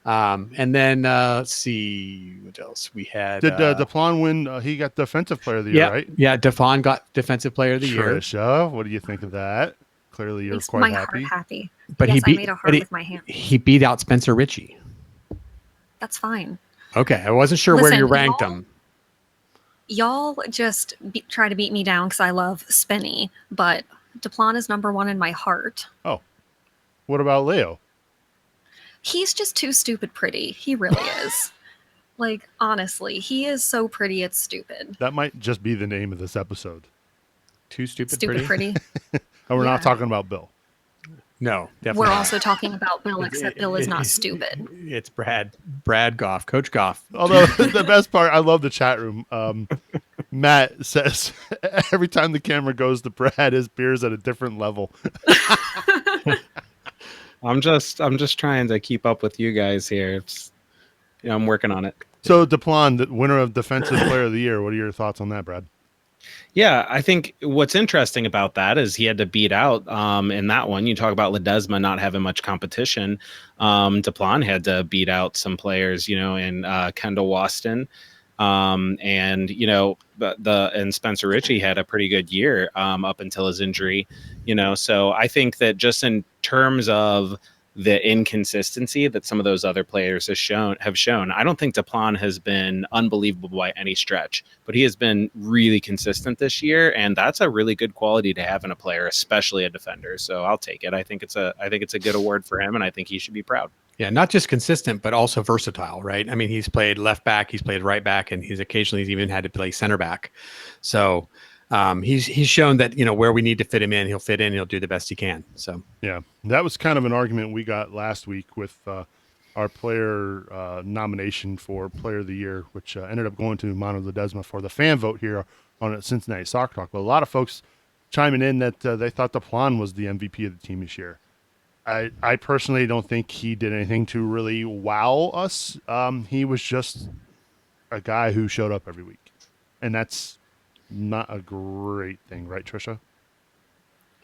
and then let's see what else we had. Did Deplan win? He got Defensive Player of the Year, right? Yeah, Defon got Defensive Player of the Year. Trisha, what do you think of that? Clearly, you're Makes quite my happy. heart happy. But yes, he beat, I made a heart with my hand. He beat out Spencer Ritchie. That's fine. Okay, I wasn't sure where you ranked him. Y'all just try to beat me down because I love Spinny, but Deplan is number 1 in my heart. Oh, what about Leo? He's just too stupid pretty. He really is. Like, honestly, he is so pretty, it's stupid. That might just be the name of this episode. Too stupid, Stupid pretty. And we're not talking about Bill. No, definitely We're not. also talking about Bill, except Bill is not stupid. It's Brad Goff, Coach Goff. Although the best part, I love the chat room. Matt says every time the camera goes to Brad, his beer's at a different level. I'm just trying to keep up with you guys here. I'm working on it. So Deplan, the winner of Defensive Player of the Year, what are your thoughts on that, Brad? Yeah, I think what's interesting about that is he had to beat out in that one. You talk about Ledesma not having much competition. Deplan had to beat out some players, in Kendall Waston. And Spencer Ritchie had a pretty good year up until his injury, so I think that just in terms of the inconsistency that some of those other players have shown, I don't think Deplan has been unbelievable by any stretch, but he has been really consistent this year, and that's a really good quality to have in a player, especially a defender. So I'll take it. I think it's a good award for him, and I think he should be proud. Yeah, not just consistent, but also versatile, right? I mean, he's played left back, he's played right back, and he's even had to play center back. So he's shown that, where we need to fit him in, he'll fit in, he'll do the best he can. So yeah, that was kind of an argument we got last week with our player nomination for Player of the Year, which ended up going to Manu Ledesma for the fan vote here on Cincinnati Soccer Talk. But a lot of folks chiming in that they thought Deplan was the MVP of the team this year. I personally don't think he did anything to really wow us. He was just a guy who showed up every week, and that's not a great thing, right, Trisha?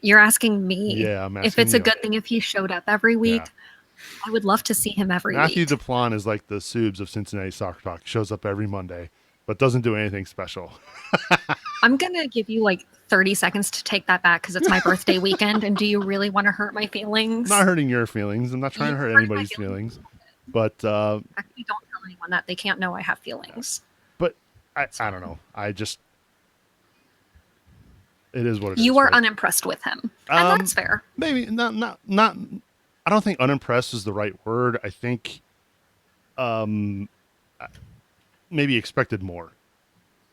You're asking me I'm asking if it's you. a good thing if he showed up every week. I would love to see him every Matthew week. Deplan is like the Subs of Cincinnati Soccer Talk. He shows up every Monday, but doesn't do anything special. I'm going to give you like 30 seconds to take that back because it's my birthday weekend. And do you really want to hurt my feelings? I'm not hurting your feelings. I'm not trying to hurt anybody's feelings. But actually, don't tell anyone that. They can't know I have feelings. But I don't know. It is what it is. You are right? unimpressed with him. And that's fair. Maybe not. I don't think unimpressed is the right word. I think maybe expected more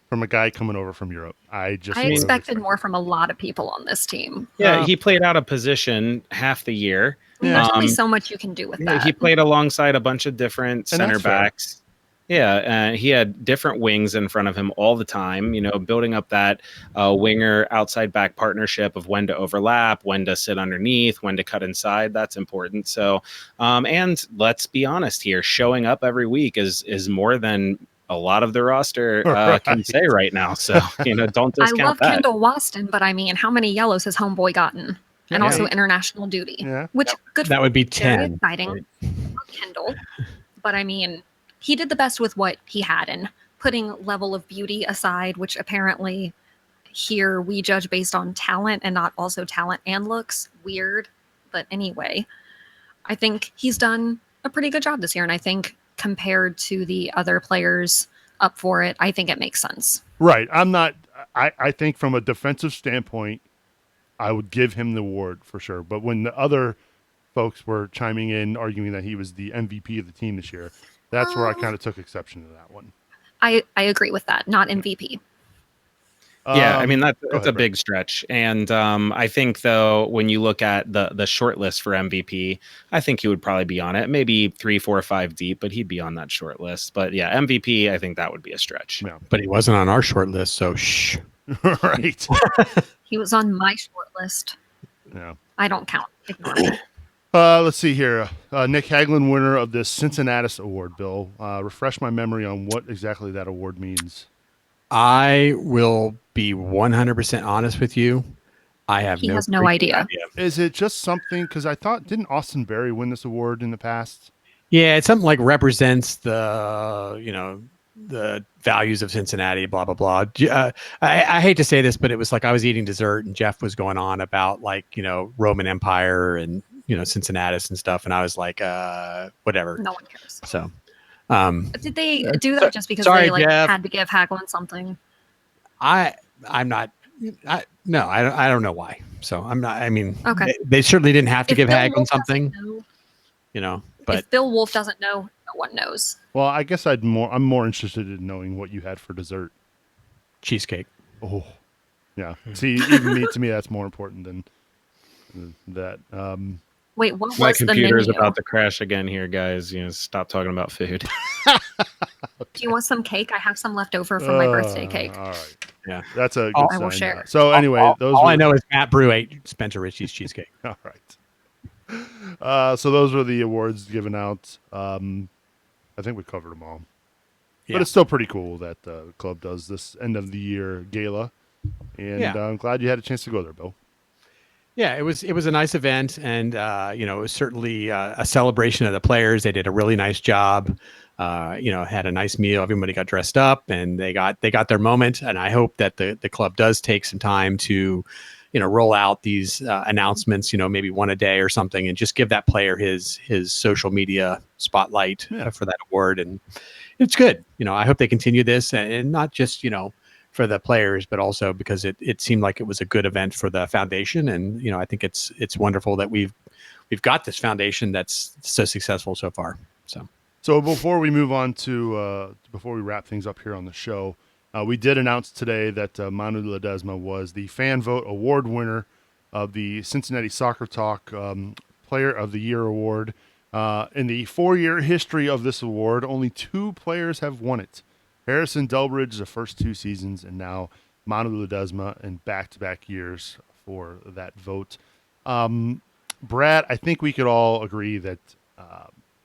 from a guy coming over from Europe. I expected more from a lot of people on this team. Yeah, he played out of position half the year. There's only so much you can do with that. He played alongside a bunch of different center backs. Yeah, he had different wings in front of him all the time, building up that winger outside back partnership of when to overlap, when to sit underneath, when to cut inside. That's important. So, and let's be honest here, showing up every week is more than a lot of the roster can say right now. So, don't discount that. I love Kendall Waston, but I mean, how many yellows has homeboy gotten? And also international duty, which good. That would be 10. Very exciting. Kendall, but I mean, he did the best with what he had, and putting level of beauty aside, which apparently here we judge based on talent and not also talent and looks. Weird. But anyway, I think he's done a pretty good job this year. And I think compared to the other players up for it, I think it makes sense. Right. I think from a defensive standpoint, I would give him the award for sure. But when the other folks were chiming in, arguing that he was the MVP of the team this year, that's where I kind of took exception to that one. I agree with that. Not MVP. Yeah, I mean that's ahead, a big stretch, and I think though when you look at the short list for MVP, I think he would probably be on it, maybe 3, 4, 5 deep, but he'd be on that short list. But yeah, MVP, I think that would be a stretch. Yeah. But he wasn't on our short list, so shh. Right. He was on my short list. Yeah. I don't count. Ignore me. Let's see here. Nick Hagelin, winner of the Cincinnati Award, Bill. Refresh my memory on what exactly that award means. I will be 100% honest with you. I have He has no idea. Is it just something, because I thought, didn't Austin Berry win this award in the past? Yeah, it's something like represents the, the values of Cincinnati, blah, blah, blah. I hate to say this, but it was like I was eating dessert and Jeff was going on about Roman Empire and, Cincinnatus and stuff. And I was like, whatever. No one cares. So, did they do that just because sorry, they Jeff. had to give Hagelin something? I'm not. I don't know why. So I'm not. I mean, Okay. They certainly didn't have to If give Bill Hagelin Wolf something. doesn't know- But if Bill Wolf doesn't know, no one knows. Well, I guess I'm more interested in knowing what you had for dessert. cheesecake. Oh, yeah. See, even to me, that's more important than that. Wait, what My was the computer is menu? about to crash again here, guys. Stop talking about food. Do you want some cake? I have some left over from my birthday cake. All right. Yeah. That's a good I sign. will share. So anyway, all I know is Matt Brew ate Spencer Ritchie's cheesecake. All right. So those were the awards given out. I think we covered them all. Yeah. But it's still pretty cool that the club does this end of the year gala. And Yeah. I'm glad you had a chance to go there, Bill. Yeah, it was a nice event, and it was certainly a celebration of the players. They did a really nice job. Had a nice meal. Everybody got dressed up, and they got their moment. And I hope that the club does take some time to, roll out these announcements. Maybe one a day or something, and just give that player his social media spotlight for that award. And it's good. I hope they continue this, and not just for the players, but also because it seemed like it was a good event for the foundation. And, I think it's wonderful that we've got this foundation that's so successful so far. So before we move on to, before we wrap things up here on the show, we did announce today that Manu Ledesma was the Fan Vote Award winner of the Cincinnati Soccer Talk Player of the Year Award. In the 4-year history of this award, only 2 players have won it. Harrison Delbridge the first 2 seasons, and now Manu Ledesma in back-to-back years for that vote. Brad, I think we could all agree that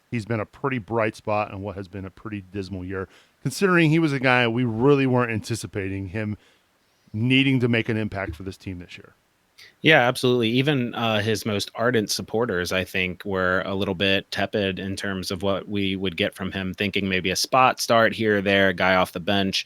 he's been a pretty bright spot in what has been a pretty dismal year, considering he was a guy we really weren't anticipating him needing to make an impact for this team this year. Yeah, absolutely. Even his most ardent supporters, I think, were a little bit tepid in terms of what we would get from him, thinking maybe a spot start here or there, a guy off the bench.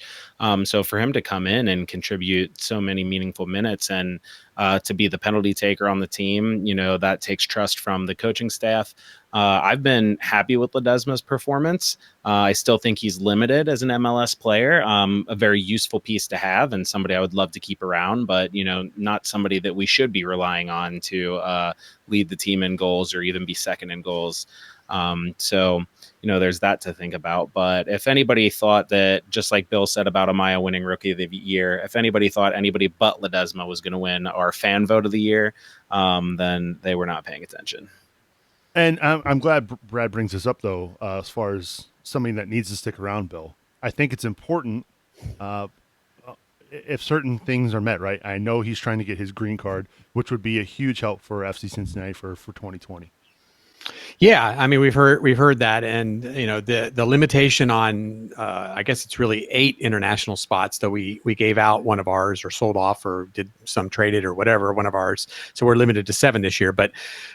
So for him to come in and contribute so many meaningful minutes and to be the penalty taker on the team, that takes trust from the coaching staff. I've been happy with Ledesma's performance. I still think he's limited as an MLS player, a very useful piece to have and somebody I would love to keep around, but, not somebody that we should be relying on to lead the team in goals or even be second in goals. So there's that to think about. But if anybody thought that, just like Bill said about Amaya winning Rookie of the Year, if anybody thought anybody but Ledesma was going to win our Fan Vote of the Year, then they were not paying attention. And I'm glad Brad brings this up, though, as far as something that needs to stick around, Bill. I think it's important if certain things are met, right? I know he's trying to get his green card, which would be a huge help for FC Cincinnati for 2020. Yeah, I mean we've heard that, and the limitation on I guess it's really 8 international spots that we gave out one of ours or sold off or did some traded or whatever one of ours, so we're limited to 7 this year. But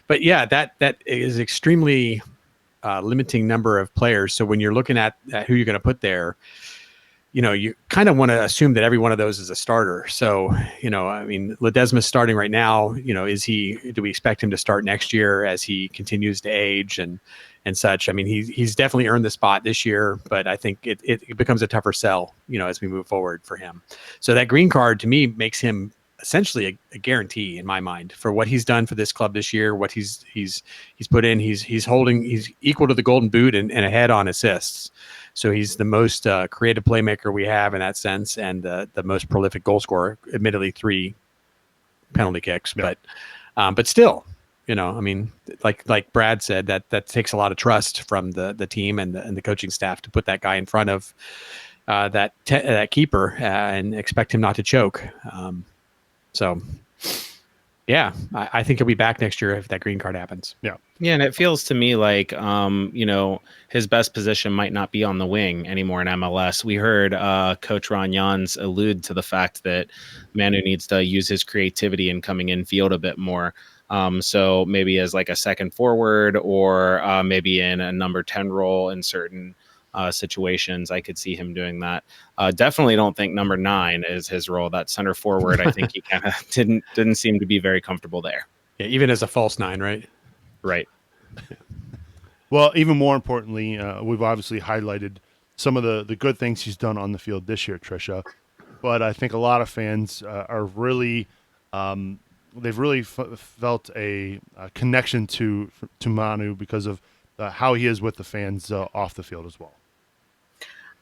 yeah, that is extremely limiting number of players. So when you're looking at who you're going to put there, you kind of want to assume that every one of those is a starter. So, I mean, Ledesma's starting right now. Do we expect him to start next year as he continues to age and such? I mean, he's definitely earned the spot this year, but I think it becomes a tougher sell, as we move forward for him. So that green card to me makes him essentially a guarantee in my mind for what he's done for this club this year, what he's put in. He's equal to the Golden Boot and ahead on assists. So he's the most creative playmaker we have in that sense, and the most prolific goal scorer. Admittedly, 3 penalty kicks, Yeah. but still, I mean, like Brad said, that takes a lot of trust from the team and the coaching staff to put that guy in front of that keeper and expect him not to choke. So, yeah, I think he'll be back next year if that green card happens. Yeah. Yeah, and it feels to me like, his best position might not be on the wing anymore in MLS. We heard Coach Ron Jans allude to the fact that Manu needs to use his creativity in coming in field a bit more. So maybe as like a second forward or maybe in a number 10 role in certain situations, I could see him doing that. Definitely don't think number 9 is his role. That center forward, I think he kind of didn't seem to be very comfortable there. Yeah, even as a false 9, right? Right. Well, even more importantly, we've obviously highlighted some of the good things he's done on the field this year, Tricia. But I think a lot of fans are really they've really felt a connection to Manu because of how he is with the fans off the field as well.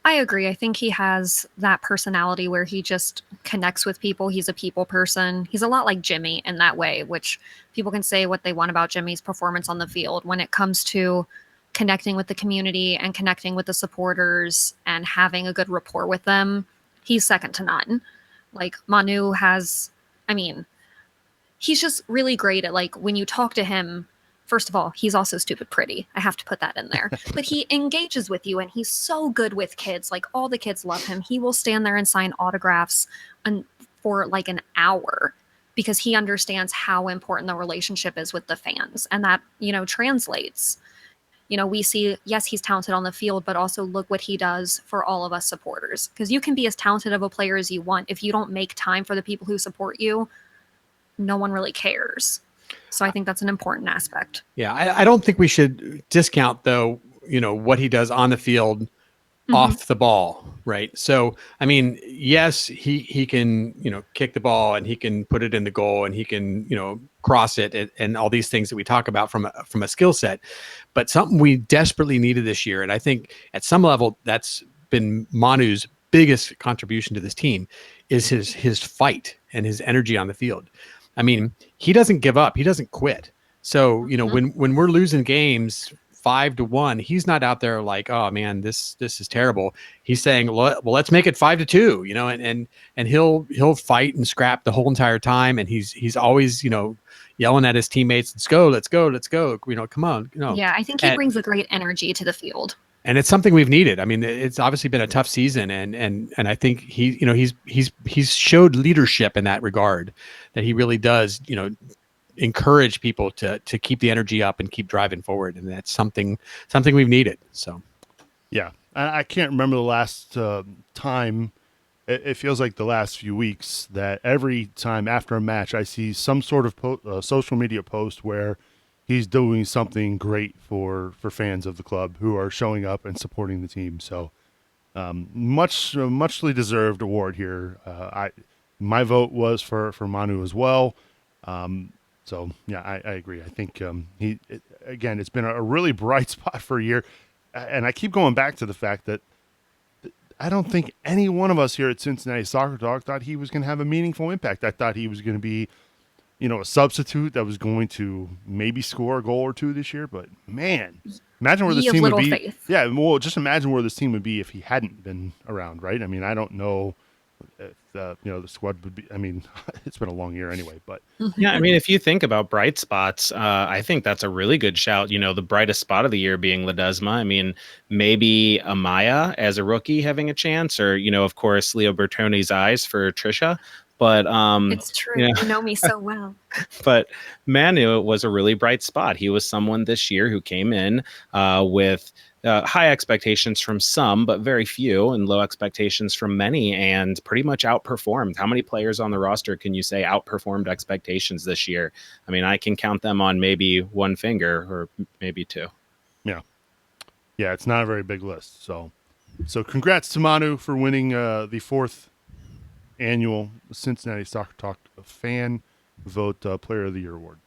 I agree. I think he has that personality where he just connects with people. He's a people person. He's a lot like Jimmy in that way, which people can say what they want about Jimmy's performance on the field. When it comes to connecting with the community and connecting with the supporters and having a good rapport with them, he's second to none. Like Manu has, he's just really great at, like, when you talk to him, first of all, he's also stupid pretty. I have to put that in there. But he engages with you, and he's so good with kids. Like, all the kids love him. He will stand there and sign autographs for like an hour because he understands how important the relationship is with the fans. And that, translates. We see, yes, he's talented on the field, but also look what he does for all of us supporters. Because you can be as talented of a player as you want. If you don't make time for the people who support you, no one really cares. So I think that's an important aspect. Yeah, I don't think we should discount, though, what he does on the field off the ball, right? So, yes, he can, kick the ball and he can put it in the goal and he can, cross it and all these things that we talk about from a skill set. But something we desperately needed this year, and I think at some level that's been Manu's biggest contribution to this team, is his fight and his energy on the field. He doesn't give up. He doesn't quit. So, when we're losing games 5-1, he's not out there like, oh man, this is terrible. He's saying, well, let's make it 5-2, and he'll fight and scrap the whole entire time. And he's always, yelling at his teammates, let's go, come on. Yeah, I think he brings a great energy to the field. And it's something we've needed. It's obviously been a tough season, and I think he's showed leadership in that regard, that he really does, encourage people to keep the energy up and keep driving forward, and that's something we've needed. So, yeah, I can't remember the last time. It feels like the last few weeks that every time after a match, I see some sort of social media post where he's doing something great for fans of the club who are showing up and supporting the team. So muchly deserved award here. My vote was for Manu as well. So yeah, I agree. I think it's been a really bright spot for a year. And I keep going back to the fact that I don't think any one of us here at Cincinnati Soccer Talk thought he was going to have a meaningful impact. I thought he was going to be, a substitute that was going to maybe score a goal or two this year. But man, imagine where this team would be. Faith. Yeah, well, just imagine where this team would be if he hadn't been around, right? I don't know if the squad would be. It's been a long year anyway, but yeah, if you think about bright spots, I think that's a really good shout. The brightest spot of the year being Ledesma. Maybe Amaya as a rookie having a chance, or of course Leo Bertoni's eyes for Tricia. But It's true. you know, You know me so well. but Manu was a really bright spot. He was someone this year who came in with high expectations from some, but very few, and low expectations from many, and pretty much outperformed. How many players on the roster can you say outperformed expectations this year? I mean, I can count them on maybe one finger or maybe two. Yeah, it's not a very big list. So congrats to Manu for winning the 4th annual Cincinnati Soccer Talk Fan Vote Player of the Year award.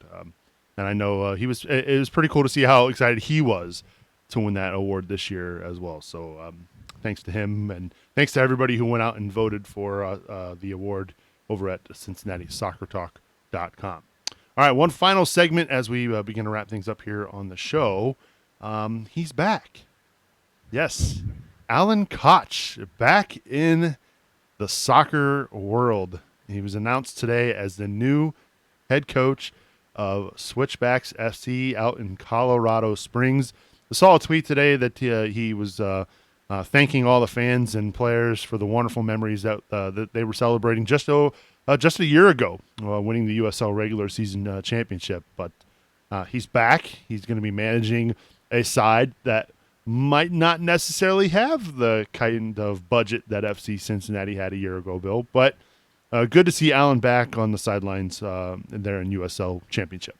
And I know it was pretty cool to see how excited he was to win that award this year as well. So thanks to him, and thanks to everybody who went out and voted for the award over at CincinnatiSoccerTalk.com. All right, one final segment as we begin to wrap things up here on the show. He's back. Yes, Alan Koch back in the soccer world. He was announced today as the new head coach of Switchbacks FC out in Colorado Springs. I saw a tweet today that he was thanking all the fans and players for the wonderful memories that they were celebrating just a year ago, winning the USL regular season championship. But he's back. He's going to be managing a side that might not necessarily have the kind of budget that FC Cincinnati had a year ago, Bill. But good to see Alan back on the sidelines there in USL Championship.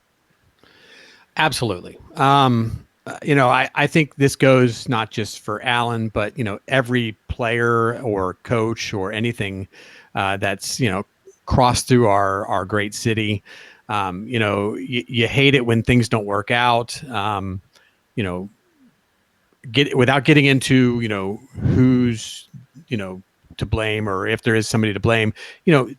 Absolutely. I think this goes not just for Alan, but, every player or coach or anything that's, crossed through our great city. You hate it when things don't work out. Without getting into, who's, to blame, or if there is somebody to blame,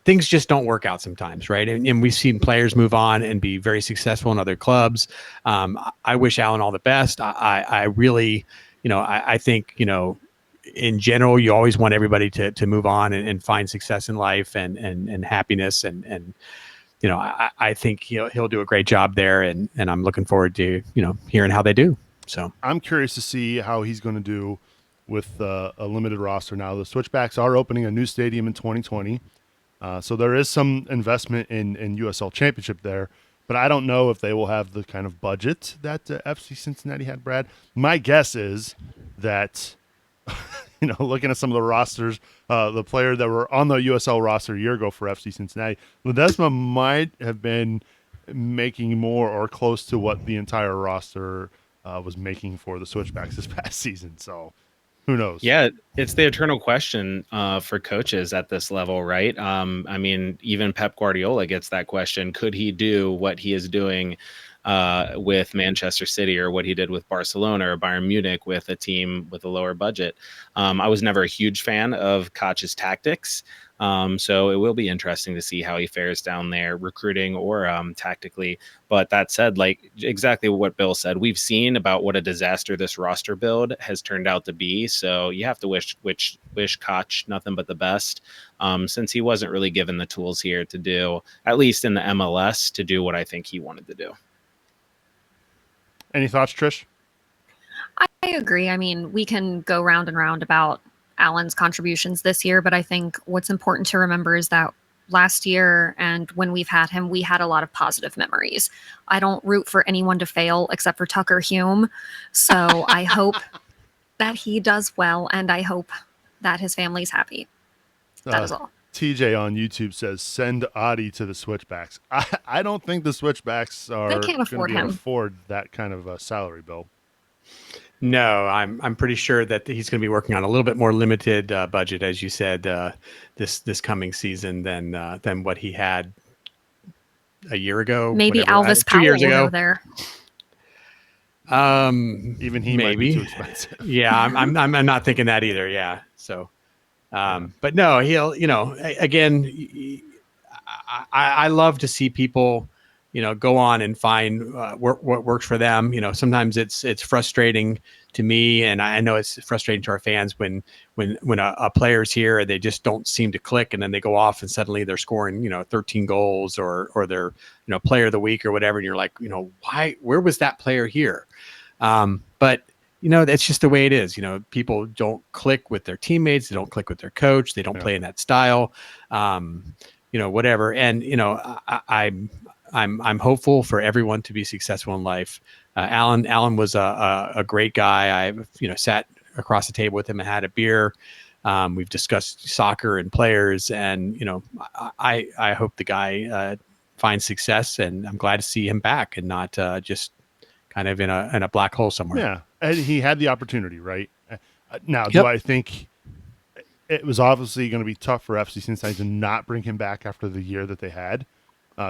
things just don't work out sometimes. Right. And we've seen players move on and be very successful in other clubs. I wish Alan all the best. I really, I think, in general, you always want everybody to move on and find success in life and happiness. And I think he'll do a great job there. And I'm looking forward to, hearing how they do. So I'm curious to see how he's going to do with a limited roster. Now, the Switchbacks are opening a new stadium in 2020. So there is some investment in USL Championship there, but I don't know if they will have the kind of budget that FC Cincinnati had, Brad. My guess is that, looking at some of the rosters, the player that were on the USL roster a year ago for FC Cincinnati, Ledesma might have been making more or close to what the entire roster was making for the Switchbacks this past season. So who knows? Yeah, it's the eternal question for coaches at this level, right? I mean, even Pep Guardiola gets that question. Could he do what he is doing with Manchester City, or what he did with Barcelona or Bayern Munich with a team with a lower budget? I was never a huge fan of Koch's tactics. So it will be interesting to see how he fares down there, recruiting or tactically. But that said, like exactly what Bill said, we've seen about what a disaster this roster build has turned out to be. So you have to wish Koch nothing but the best, since he wasn't really given the tools here to do, at least in the MLS, to do what I think he wanted to do. Any thoughts, Trish? I agree. I mean, we can go round and round about Alan's contributions this year, but I think what's important to remember is that last year and when we've had him, we had a lot of positive memories. I don't root for anyone to fail except for Tucker Hume. So I hope that he does well, and I hope that his family's happy. That is all. TJ on YouTube says, send Adi to the Switchbacks. I don't think the Switchbacks are They can't afford him. afford that kind of salary, Bill. No, I'm pretty sure that he's going to be working on a little bit more limited budget, as you said, this coming season than what he had a year ago. Maybe Alvis Powell 2 years will ago. go there. Even he might be too expensive. Yeah, I'm not thinking that either. Yeah. So, but no, he'll, again, I love to see people, go on and find what works for them. Sometimes it's frustrating to me, and I know it's frustrating to our fans when a player's here and they just don't seem to click, and then they go off and suddenly they're scoring, 13 goals or they're, player of the week or whatever. And you're like, where was that player here? But that's just the way it is. People don't click with their teammates. They don't click with their coach. They don't play in that style. whatever. And I'm hopeful for everyone to be successful in life. Alan was a great guy. I sat across the table with him and had a beer. We've discussed soccer and players, and I hope the guy finds success, and I'm glad to see him back and not just kind of in a black hole somewhere. Yeah, and he had the opportunity, right? Now, do Yep. I think it was obviously going to be tough for FC Cincinnati to not bring him back after the year that they had,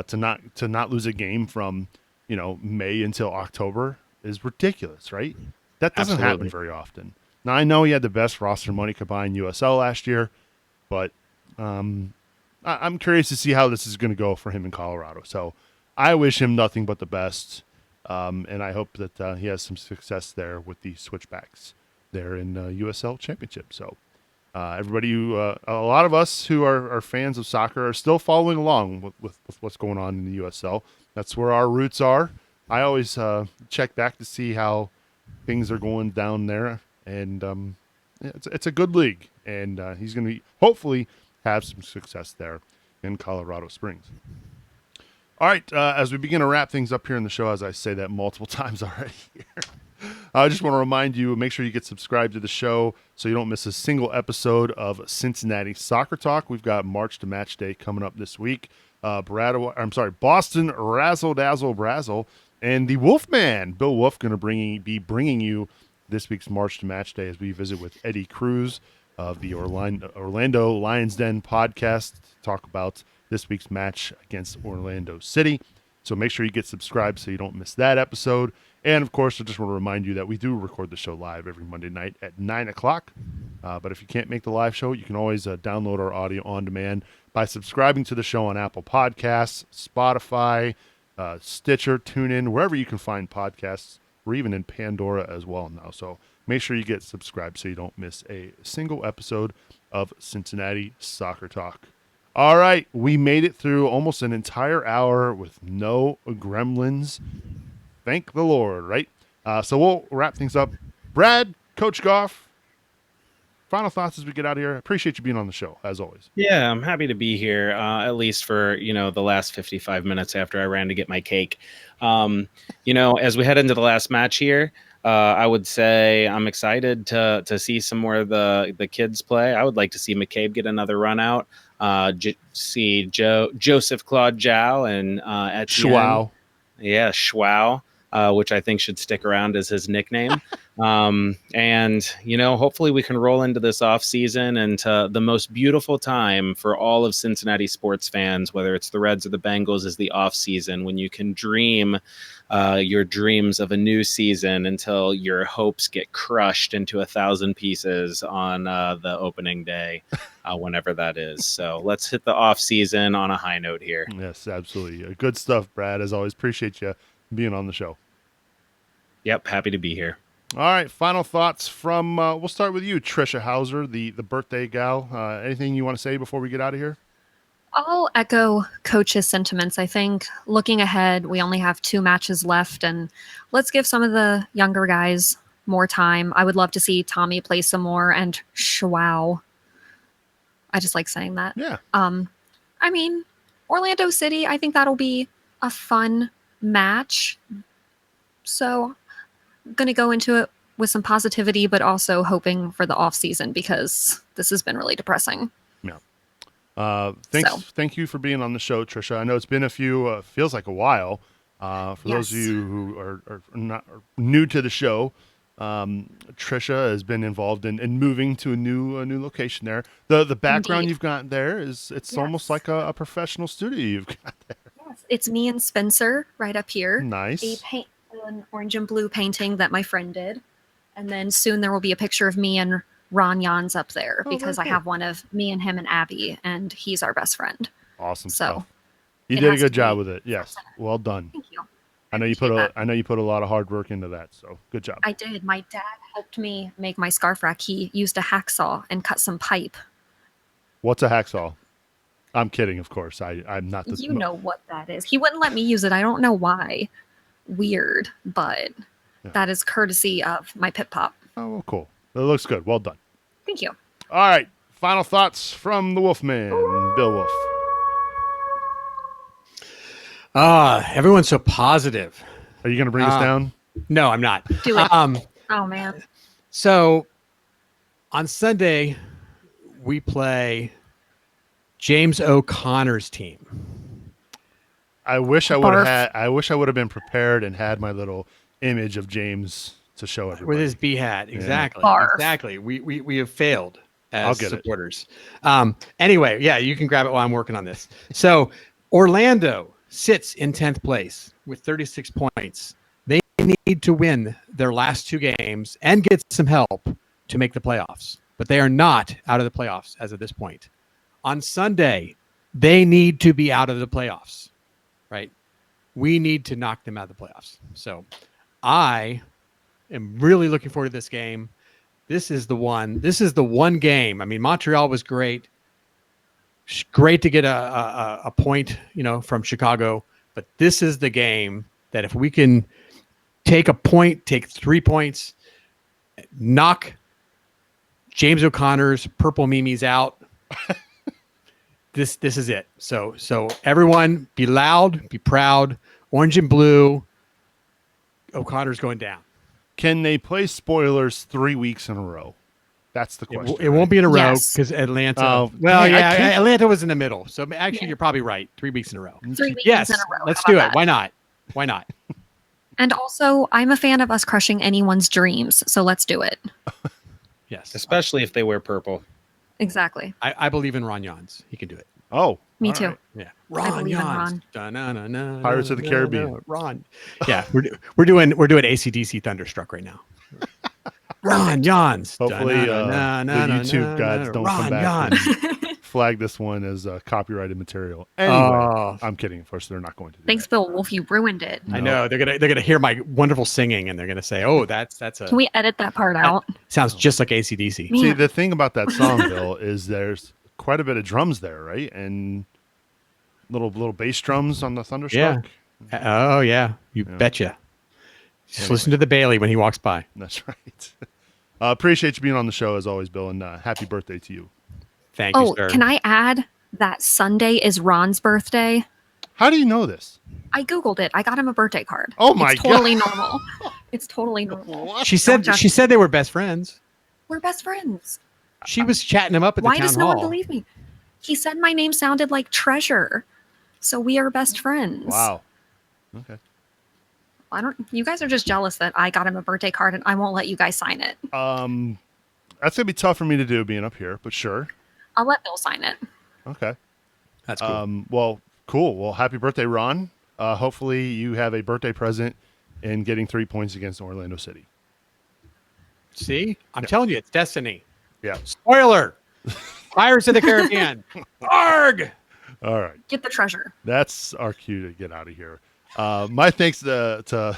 to not lose a game from May until October is ridiculous, right? That doesn't happen Absolutely. very often. Now I know he had the best roster money combined USL last year, but I'm curious to see how this is going to go for him in Colorado. So I wish him nothing but the best, and I hope that he has some success there with the Switchbacks there in USL Championship. So everybody a lot of us who are fans of soccer are still following along with what's going on in the USL. That's where our roots are. I always check back to see how things are going down there, and it's a good league, and he's going to hopefully have some success there in Colorado Springs. All right, as we begin to wrap things up here in the show, as I say that multiple times already here, I just want to remind you, make sure you get subscribed to the show so you don't miss a single episode of Cincinnati Soccer Talk. We've got March to Match Day coming up this week. Boston Razzle Dazzle Brazzle and the Wolfman, Bill Wolf, going to be bringing you this week's March to Match Day as we visit with Eddie Cruz of the Orlando Lions Den podcast to talk about this week's match against Orlando City. So make sure you get subscribed so you don't miss that episode. And, of course, I just want to remind you that we do record the show live every Monday night at 9 o'clock. But if you can't make the live show, you can always download our audio on demand by subscribing to the show on Apple Podcasts, Spotify, Stitcher, TuneIn, wherever you can find podcasts. We're even in Pandora as well now. So make sure you get subscribed so you don't miss a single episode of Cincinnati Soccer Talk. All right, we made it through almost an entire hour with no gremlins. Thank the Lord, right? So we'll wrap things up. Brad, Coach Goff, final thoughts as we get out of here. I appreciate you being on the show, as always. Yeah, I'm happy to be here, at least for, the last 55 minutes after I ran to get my cake. As we head into the last match here, I would say I'm excited to see some more of the kids play. I would like to see McCabe get another run out, see Joseph Claude Zhao and Etienne. Schwau. Yeah, Schwau, which I think should stick around as his nickname. And hopefully we can roll into this off season and to the most beautiful time for all of Cincinnati sports fans, whether it's the Reds or the Bengals, is the off season when you can dream your dreams of a new season until your hopes get crushed into 1,000 pieces on the opening day, whenever that is. So let's hit the off season on a high note here. Yes, absolutely. Good stuff, Brad. As always, appreciate you being on the show. Yep, happy to be here. All right, final thoughts from, we'll start with you, Trisha Hauser, the birthday gal. Anything you want to say before we get out of here? I'll echo Coach's sentiments. I think looking ahead, we only have 2 matches left, and let's give some of the younger guys more time. I would love to see Tommy play some more, and Schwau. I just like saying that. Yeah. Orlando City, I think that'll be a fun match. So I'm going to go into it with some positivity, but also hoping for the off season because this has been really depressing. Thank you for being on the show, Trisha. I know it's been a few, feels like a while. For those of you who are not new to the show, Trisha has been involved in moving to a new location there. The background you've got there it's almost like a professional studio you've got there. Yes, it's me and Spencer right up here. Nice. An orange and blue painting that my friend did, and then soon there will be a picture of me and Ron Jans up there because I have one of me and him and Abby, and he's our best friend. Awesome So stuff. You did a good job with it. Yes, well done. Thank you. I know you put a lot of hard work into that. So good job. I did. My dad helped me make my scarf rack. He used a hacksaw and cut some pipe. What's a hacksaw? I'm kidding, of course. I'm not. You know what that is. He wouldn't let me use it. I don't know why. Weird, but that is courtesy of my Pip Pop. Oh, well, cool. It looks good. Well done. Thank you. All right. Final thoughts from the Wolfman, Bill Wolf. Everyone's so positive. Are you going to bring us down? No, I'm not. Do it. Oh man. So on Sunday, we play James O'Connor's team. I wish I Barf. would have been prepared and had my little image of James to show everybody. With his B hat. Exactly. Barf. Exactly. We have failed I'll as get it. supporters. Anyway, yeah, you can grab it while I'm working on this. So Orlando sits in 10th place with 36 points. They need to win their last 2 games and get some help to make the playoffs, but they are not out of the playoffs as of this point. On Sunday, they need to be out of the playoffs, right? We need to knock them out of the playoffs. So I am really looking forward to this game. This is the one game. I mean, Montreal was great. Great to get a point, from Chicago. But this is the game that if we can take a point, take 3 points, knock James O'Connor's purple Mimis out, this is it. So everyone be loud, be proud. Orange and blue. O'Connor's going down. Can they play spoilers 3 weeks in a row? That's the question. It won't be in a row Yes. because Atlanta. Oh, well, hey, I yeah, can't- Atlanta was in the middle. So actually, you're probably right. 3 weeks in a row. 3 weekends Yes, in a row. let's How do it. about that? Why not? Why not? And also, I'm a fan of us crushing anyone's dreams, so let's do it. Yes, Especially if they wear purple. Exactly. I believe in Ron Jans. He can do it. Oh, Me all too. right. Yeah, I believe in Ron. Ron. Pirates of the Caribbean. Ron. Yeah, we're doing AC/DC Thunderstruck right now. Ron Jans. Hopefully, the YouTube gods don't come back and flag this one as copyrighted material. Anyway, Oh. I'm kidding. Of course, they're not going to do Thanks, that. Bill Wolf. You ruined it. I know they're gonna hear my wonderful singing and they're gonna say, "Oh, that's Can we edit that part out? sounds just like AC/DC." See, Man. the thing about that song, Bill, is there's quite a bit of drums there, right? And little bass drums on the Thunderstruck. Oh yeah, you betcha. Just listen to the Bailey when he walks by. That's right. Appreciate you being on the show as always, Bill, and happy birthday to you. Thank you, Oh, sir. can I add that Sunday is Ron's birthday? How do you know this? I Googled it. I got him a birthday card. Oh my It's totally normal. It's totally normal. She said Don't judge she said they were best friends. We're best friends. She was chatting him up at the Why town does no hall. one believe me? He said my name sounded like Treasure. So we are best friends. Wow. Okay. You guys are just jealous that I got him a birthday card and I won't let you guys sign it. That's gonna be tough for me to do being up here, but sure. I'll let Bill sign it. Okay. That's cool. Well, cool. Well, happy birthday, Ron. Hopefully you have a birthday present in getting 3 points against Orlando City. See, I'm telling you, it's destiny. Yeah. Spoiler: Pirates of the Caribbean. Arg! All right. Get the treasure. That's our cue to get out of here. My thanks to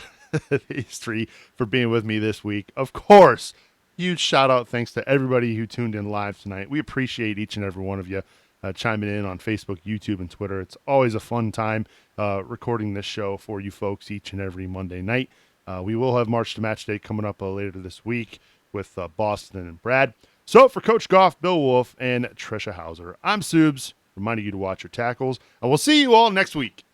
these three for being with me this week. Of course, huge shout out thanks to everybody who tuned in live tonight. We appreciate each and every one of you chiming in on Facebook, YouTube, and Twitter. It's always a fun time recording this show for you folks each and every Monday night. We will have March to Match Day coming up later this week with Boston and Brad. So for Coach Goff, Bill Wolf, and Trisha Hauser, I'm Subs, reminding you to watch your tackles, and we'll see you all next week.